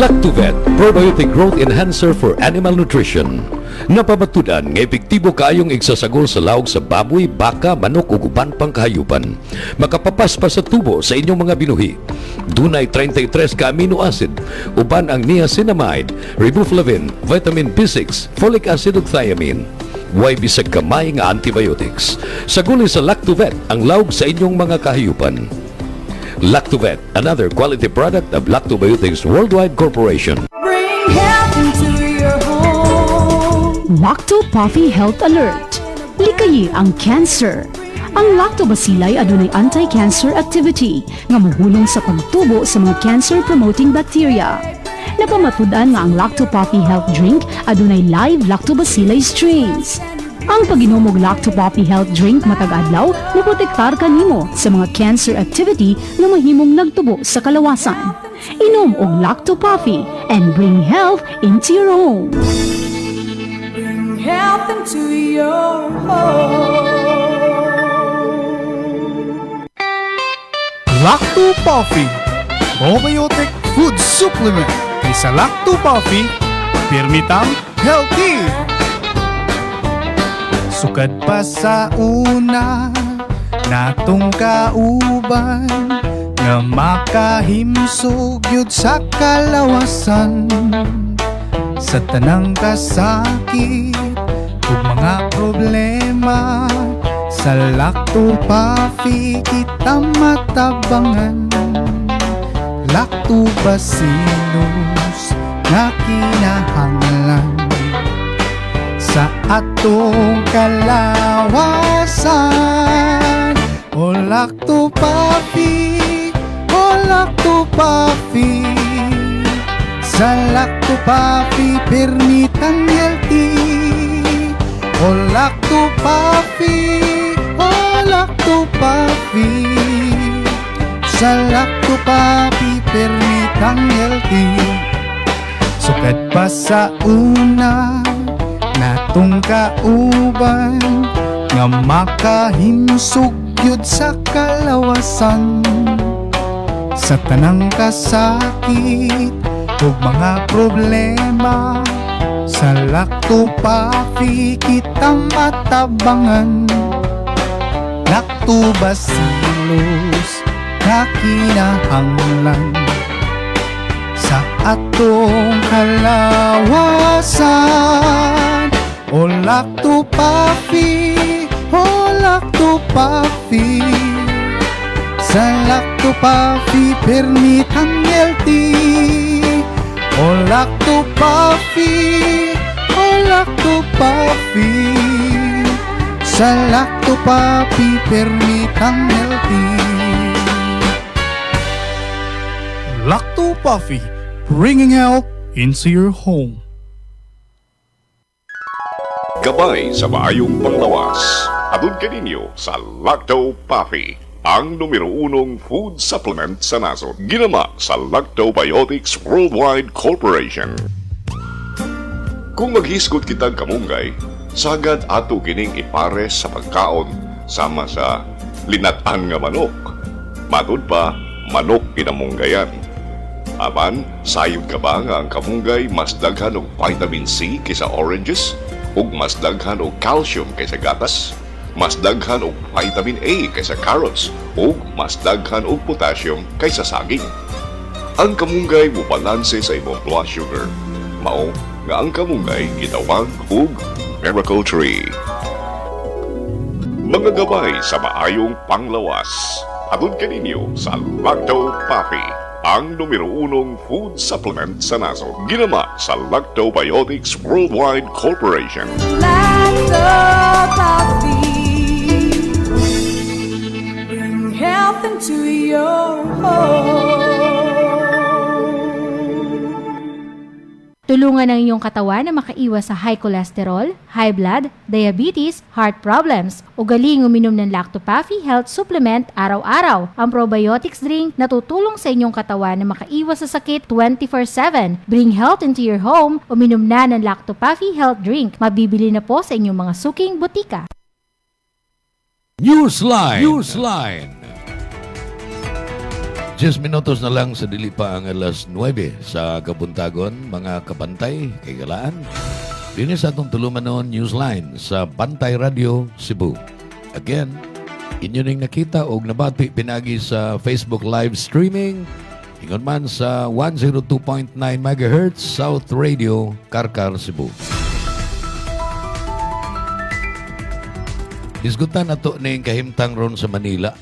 Lactovet, probiotic growth enhancer for animal nutrition. Napamatudan nga epektibo kaayong igsasagol sa lawog sa baboy, baka, manok ug uban pang kahayupan. Makapapas pa sa tubo sa inyong mga binuhi. Dunay 33 ka amino acid, uban ang niacinamide, riboflavin, vitamin B6, folic acid ug thiamine. Way bisag kamay nga antibiotics. Saguli sa Lactovet ang lawog sa inyong mga kahayupan. Lactovet, another quality product of Lactobiotics Worldwide Corporation. Bring health into your home. Lacto Puffy Health Alert. Likayi ang cancer. Ang lactobacilli adunay anti-cancer activity nga mohulong sa pagtubo sa mga cancer-promoting bacteria. Napamatudan nga ang Lacto Puffy Health Drink adunay live lactobacilli strains. Ang pag-inom og Lacto Puffy Health Drink matag adlaw naprotektar kanimo sa mga cancer activity nga mahimong nagtubo sa kalawasan. Inom og Lacto Puffy and bring health into your home. Bring health into your home. Lacto Puffy, probiotic food supplement. Kaysa Lacto Puffy, pirmitang healthy. Sukad pa sa una, natong kauban, nga makahimsog yun sa kalawasan. Sa tanang kasakit, ug mga problema, sa Lacto Puffy kita matabangan. Lactobacillus na kinahanglan sa atong kalawasan. O Lacto Puffy, o Lacto Puffy, sa Lacto Puffy permitang healthy. O Lacto Puffy, o Lacto Puffy, sa Lacto Puffy permitang healthy. Sukad pa sa una, natong kauban, nga makahimsog yun sa kalawasan. Sa tanang kasakit ug mga problema, sa Lacto Puffy kita matabangan. Lactobacillus na kinahanglan sa atong kalawasan. O Lacto Puffy, o Lacto Puffy, sa Lacto Puffy permitang healthy. O Lacto Puffy, o Lacto Puffy, sa Lacto Puffy permitang healthy. Lacto Puffy, bringing health into your home. Gabay sa maayong panglawas. Adun kaninyo sa Lacto Puffy, ang numero 1 food supplement sa nasod. Ginama sa Lactobiotics Worldwide Corporation. Kung maghisgot kitang kamunggay, sagad ato kining ipares sa pagkaon sama sa linatan nga manok. Matud pa, manok pinamunggayan. Aman, sayod ka ba nga ang kamunggay mas daghan og vitamin C kaysa oranges? Ug mas daghan og calcium kaysa gatas? Mas daghan og vitamin A kaysa carrots? Ug mas daghan og potassium kaysa saging? Ang kamunggay mo balanse sa imong blood sugar. Mao nga ang kamunggay gitawag og Miracle Tree. Mga gabay sa maayong panglawas. Adun kaninyo sa Lacto Puffy, ang numero 1 food supplement sa nasod. Ginama sa Lactobiotics Worldwide Corporation. Lacto Puffy, bring health into your home. Tulungan ang iyong katawan na makaiwas sa high cholesterol, high blood, diabetes, heart problems, o galing uminom ng Lacto Puffy Health Supplement araw-araw. Ang probiotics drink na tutulong sa inyong katawan na makaiwas sa sakit 24/7. Bring health into your home. Uminom na ng Lacto Puffy Health Drink. Mabibili na po sa inyong mga suking butika. Newsline! Newsline! 10 minutos na lang sa dili pa ang alas 9 sa Kabuntagon, mga kabantay, kay galaan. Dini sa atong tulumanon Newsline sa Bantay Radio, Cebu. Again, inyo ning nakita o nabati pinagi sa Facebook live streaming. Ingon man sa 102.9 MHz South Radio, Karkar, Cebu. Disgutan nato ning kahimtang ron sa Manila.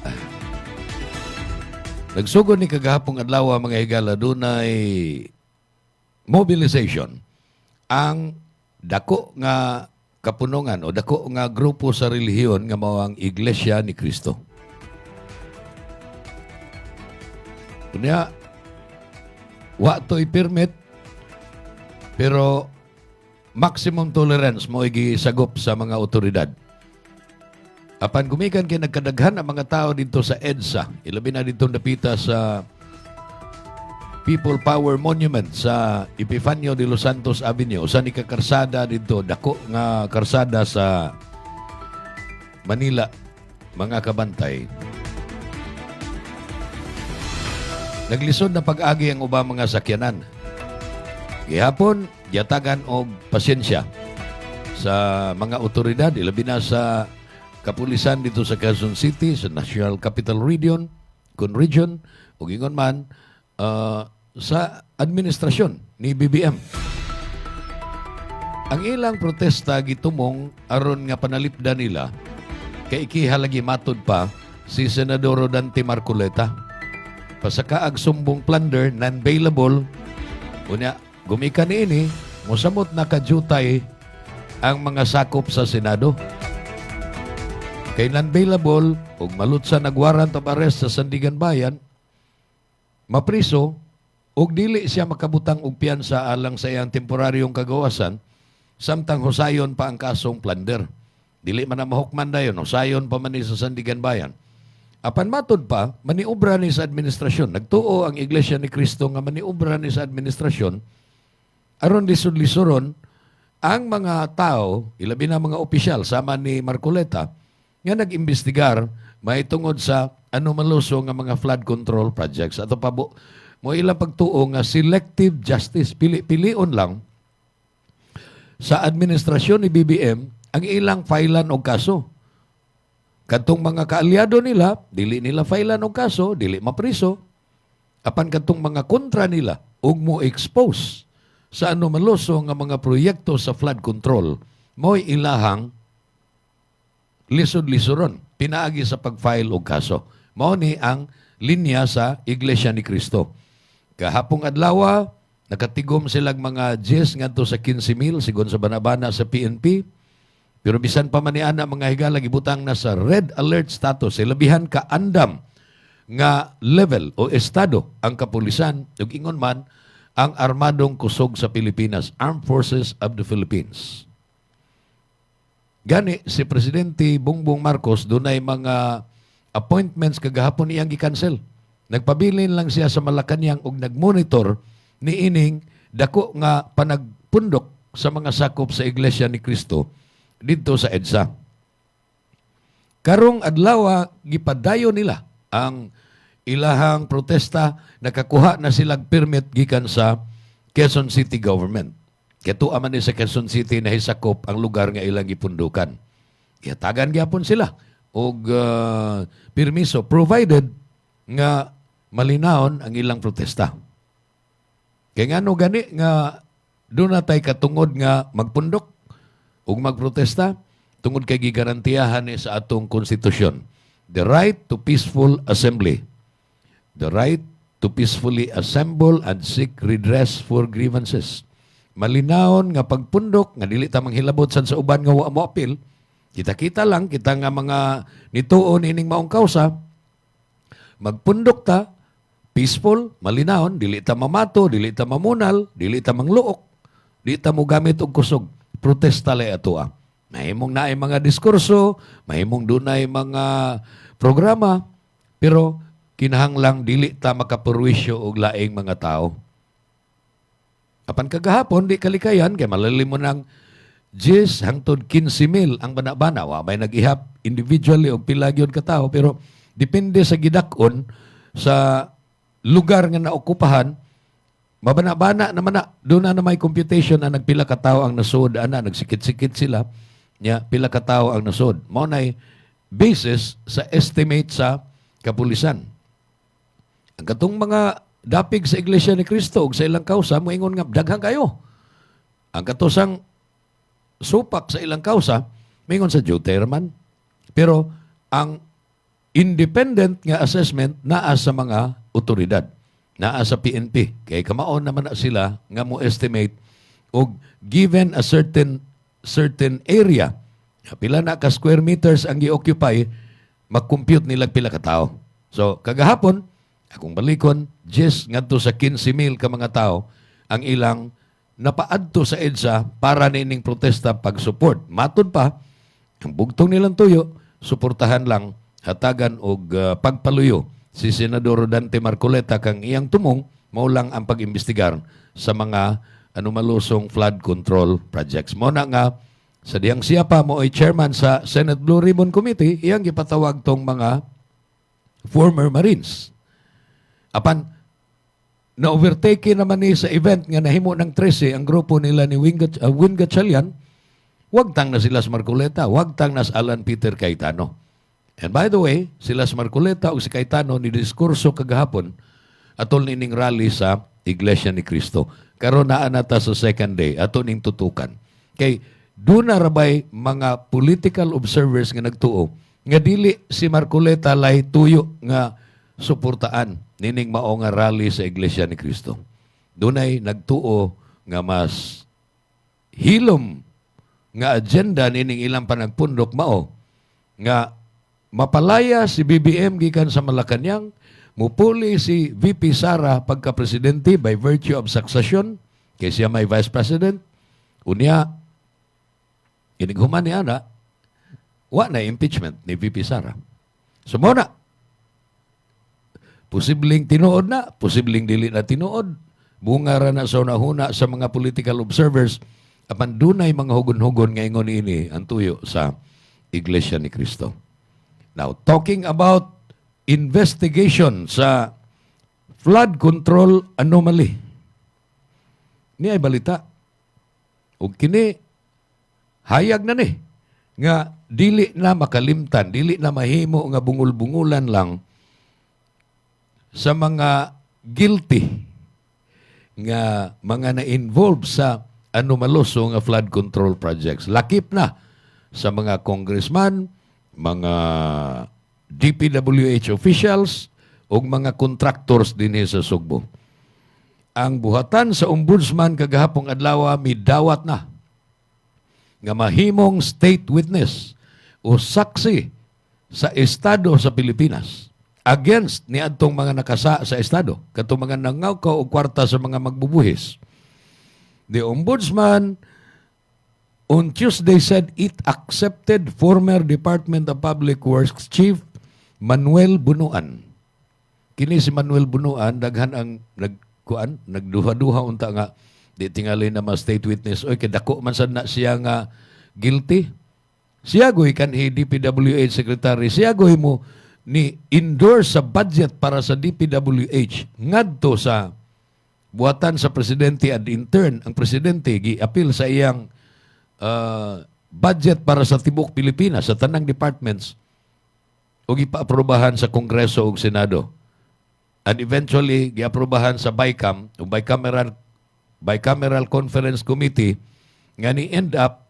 Nagsugod ni kagahapong adlaw mga higala dunay mobilization ang dako nga kapunungan o dako nga grupo sa relihiyon nga mao ang Iglesia ni Cristo. Kunya wa to i-permit pero maximum tolerance mo igisagop sa mga otoridad. Apan gumikan kay nagkadaghan ang mga tao dito sa EDSA, ilabi na dito napita sa People Power Monument sa Epifanio de los Santos Avenue, usa ni ka karsada dito, dako nga karsada sa Manila, mga kabantay. Naglisod na pag-agi ang ubang mga sakyanan. Gihapon, yatagan og pasensya sa mga otoridad, ilabi na sa kapulisan dito sa Quezon City, sa National Capital Region, o gingon man, sa administrasyon ni BBM. Ang ilang protesta gitumong aron nga panalipdan nila kay ikihalagi matod pa si Senador Dante Marcoleta. Pasakaag sumbong plunder non-bailable. Unya, gumikan niini, mosamot na kadyutay ang mga sakop sa Senado. Kay non-bailable ug malutsa nag-warrant of arrest sa Sandigan Bayan, mapriso ug dili siya makabutang og piyansa alang sa iyang temporaryong kagawasan, samtang husayon pa ang kasong plunder. Dili man na mahukman dayon, husayon pa man ni sa Sandigan Bayan. Apan matod pa, maniobra ni sa administrasyon. Nagtuo ang Iglesia ni Cristo nga maniobra ni sa administrasyon aron lisod-lisoron ang mga tao, ilabi na mga opisyal sama ni Marcoleta, nga nag-imbestigar mahitungod sa anomaluso nga mga flood control projects. Ato pa mo ilang pagtuo nga selective justice. Pili-pilion lang sa administrasyon ni BBM ang ilang filean og kaso. Kadtong mga kaalyado nila, dili nila filean og kaso, dili mapriso. Apan kadtong mga kontra nila, ug mo expose sa anomaluso nga mga proyekto sa flood control, mo'y ilahang lisod-lisoron, pinaagi sa pag-file og kaso. Mao ni ang linya sa Iglesia ni Cristo. Kahapong adlaw, nakatigom silang mga 10 ngadto sa 15,000 sigon sa banabana sa PNP. Pero bisan pa man niana mga higala gibutang na sa red alert status, labihan ka andam nga level o estado ang kapulisan ug ingon man ang armadong kusog sa Pilipinas, Armed Forces of the Philippines. Gani, si Presidente Bongbong Marcos, dunay mga appointments kagahapon niyang gi-cancel. Nagpabilin lang siya sa Malacanang ug nagmonitor ni ining dako nga panagpundok sa mga sakop sa Iglesia ni Cristo dito sa EDSA. Karong adlaw, gipadayo nila ang ilahang protesta, nakakuha na silang permit gikan sa Quezon City Government. Kaya man ni sa Quezon City na hisakop ang lugar nga ilang gipundukan. Iatagan gyapon sila og permiso provided nga malinawon ang ilang protesta. Kaya nga no gani nga doon na tayo katungod nga magpundok ug magprotesta tungod kay gigarantiyahan ni sa atong konstitusyon. The right to peaceful assembly. The right to peacefully assemble and seek redress for grievances. Malinawon nga pagpundok nga dili ta manghilabot sa uban nga wa mo apil. Kita-kita lang kita nga mga nituon ining maong kausa. Magpundok ta peaceful, malinawon, dili ta mamato, dili ta mamunal, dili ta mangluok, dili ta mo gamit og kusog. Protesta lay atoa. Mahimong naay mga diskurso, mahimong dunay mga programa, pero kinahanglang dili ta makapurwisyo og laing mga tao. Apan kagahapon, di kalikayan, kay malalim mo ng 10 hangtod 15,000 ang bana-bana. Wa may nag-ihap individually o pilagyon ka tao, pero depende sa gidakon sa lugar nga naokupahan, Mabana-bana naman na. Doon na may computation na nagpila ka tao ang nasod. Nagsikit-sikit sila. Pila ka tao ang nasod. Mao na'y basis sa estimate sa kapulisan. Ang katong mga dapig sa Iglesia ni Cristo ug sa ilang kausa, moingon nga, daghang kayo. Ang katosang supak sa ilang kausa, moingon sa Deuterman. Pero ang independent nga assessment naa sa mga otoridad. Naa sa PNP. Kaya kamaon naman na sila nga mo estimate og given a certain area, pila na ka square meters ang i-occupy, mag-compute nila pila ka tao. So, kagahapon, akong balikon, ngadto sa 15,000 ka mga tao, ang ilang napaadto sa EDSA para nining protesta pag-support. Matod pa, ang bugtong nilang tuyo, suportahan lang, hatagan og pagpaluyo si Senador Dante Marcoleta kang iyang tumong maulang ang pag-imbestigar sa mga malusong flood control projects. Muna nga, sa diyang siya pa mo ay chairman sa Senate Blue Ribbon Committee, iyang ipatawag tong mga former Marines. Apan, na-overtake naman ni sa event nga nahimo ng 13 ang grupo nila ni Win Gatchalian, wag tang na Silas Marcoleta, wag tang na Alan Peter Cayetano. And by the way, Silas Marcoleta o si Cayetano ni diskurso kagahapon atol nining rally sa Iglesia ni Cristo. Karon naa nata sa second day ato ning tutukan. Kay doon na rabay mga political observers nga nagtuo nga dili si Marcoleta lay tuyo nga suportaan nining mao nga rally sa Iglesia ni Cristo. Dunay nagtuo nga mas hilom nga agenda nining ilang panagpundok mao nga mapalaya si BBM gikan sa Malacañang, mupuli si VP Sara pagka-presidente by virtue of succession, kay siya may vice president. Unya, inighuman ni Ana, wa na impeachment ni VP Sara. So muna, posibleng tinuod na, posibleng dili na tinuod. Bungara na sa unahuna sa mga political observers, apan dunay mga hugon-hugon nga ingon ini ang tuyo sa Iglesia ni Cristo. Now, talking about investigation sa flood control anomaly. Ni ay balita. O kini, hayag na ni. Nga, dili na makalimtan, dili na mahimo nga bungul-bungulan lang sa mga guilty nga mga na-involve sa anomaloso nga flood control projects. Lakip na sa mga congressman, mga DPWH officials o mga contractors din sa Sugbo. Ang buhatan sa ombudsman kagahapong adlaw midawat na nga mahimong state witness o saksi sa estado sa Pilipinas against ni adtong mga nakasa sa estado, katong mga nangawkaw o kwarta sa mga magbubuhis. The ombudsman on Tuesday said it accepted former Department of Public Works Chief Manuel Bunuan. Kini si Manuel Bunuan, daghan ang nagduha-duha unta nga, di tingali na state witness, oy, kadako man sad na siya nga guilty. Siya goy kanhi DPWH Secretary, siya goy mo ni endorse sa budget para sa DPWH ngadto sa buhatan sa presidente at in turn, ang presidente gi-appeal sa iyang budget para sa tibok Pilipinas, sa tanang departments, o ipaaprobahan sa Kongreso o Senado. And eventually, giaprobahan sa BICAM, o Bicameral Conference Committee, nga ni-end up,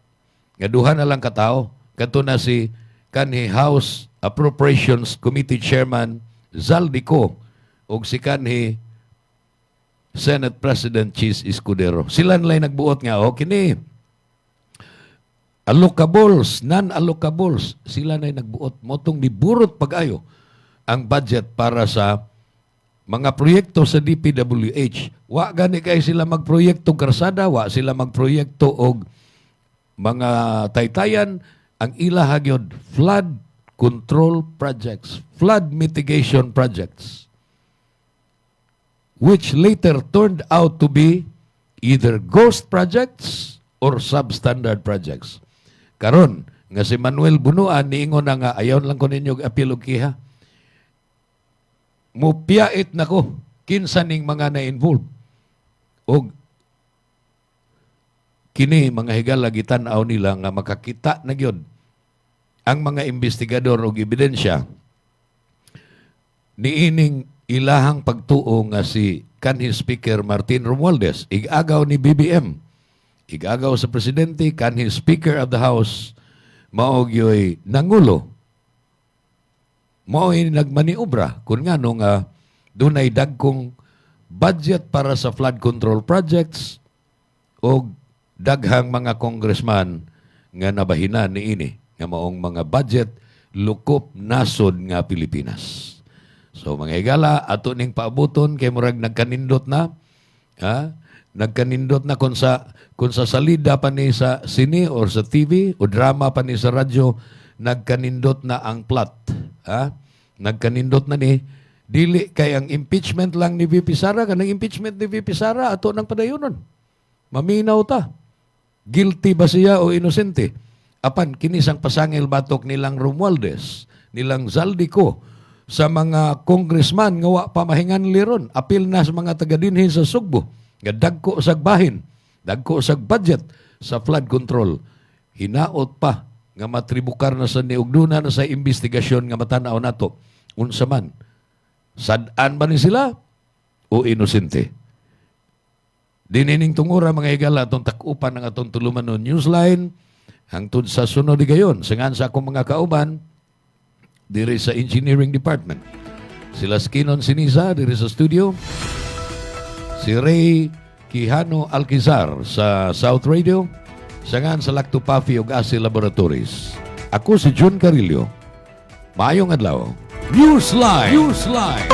nga duha na lang katao, kato na si kanhi House Appropriations Committee Chairman Zaldico, o si kanhi Senate President Chis Escudero. Sila nalay nagbuot nga, kini, allocables, non-allocables, sila na'y nagbuot. Motong niburot pag-ayo ang budget para sa mga proyekto sa DPWH. Wa gani kay sila magproyekto karsada, wa sila magproyekto og mga taytayan. Ang ilahagyod, flood control projects, flood mitigation projects, which later turned out to be either ghost projects or substandard projects. Karon nga si Manuel Bunuan niingon na nga ayaw lang ko ninyo apil og kiha. Mupiyait nako kinsa ning mga na-involve. Og kini mga higala gitan-aw nila nga makakita na gyud ang mga investigador og ebidensya niining ilahang pagtuo nga si kanhi Speaker Martin Romualdez, igagaw ni BBM, igagaw sa presidente, kanhi Speaker of the House, mao gyoy nangulo. Mao'y nagmaniobra kung nga nung dunay dagkong budget para sa flood control projects o daghang mga congressman nga nabahina niini nga maong mga budget lukop nasod nga Pilipinas. So mga higala, ato ning paabuton kay murag nagkanindot na, nagkanindot na kung sa salida pa ni sa sine or sa TV o drama pa ni sa radyo, nagkanindot na ang plot. Nagkanindot na ni, dili kay ang impeachment lang ni VP Sara, kanang impeachment ni VP Sara, ato nang padayonon. Maminaw ta. Guilty ba siya o inosente? Apan, kinisang pasangil batok nilang Romualdez, nilang Zaldico, sa mga congressman nga wa pamahingan liron, apil na sa mga taga-dinhi sa Sugbo, nga dagko sag bahin, dagko sag budget sa flood control. Hinaot pa nga matribukar na sa niugduna na sa investigasyon nga matanaw nato. Unsa man, sad-an ba ni sila o inosente? Dinining tungura mga higala atong takupan ng atong tuluman no Newsline hangtod sa sunod di gayon. Sangan sa akong mga kauban diri sa Engineering Department. Sila Skinon Sinisa diri sa studio. Si Ray Quijano Alquizar sa South Radio. Sangan sa Lacto Puffy ug Asi Laboratories. Ako si Jun Carillo. Maayong adlaw. Newsline! Newsline!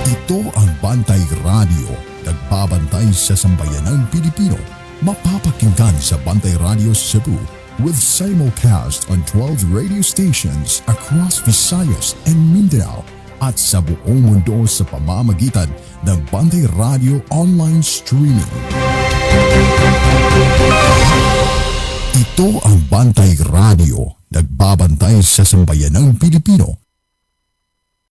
Ito ang Bantay Radio, nagbabantay sa sambayanang Pilipino. Mapapakinggan sa Bantay Radio Cebu with simulcast on 12 radio stations across Visayas and Mindanao at sa buong mundo sa pamamagitan ng Bantay Radio online streaming. Ito ang Bantay Radio, nagbabantay sa sambayanang Pilipino.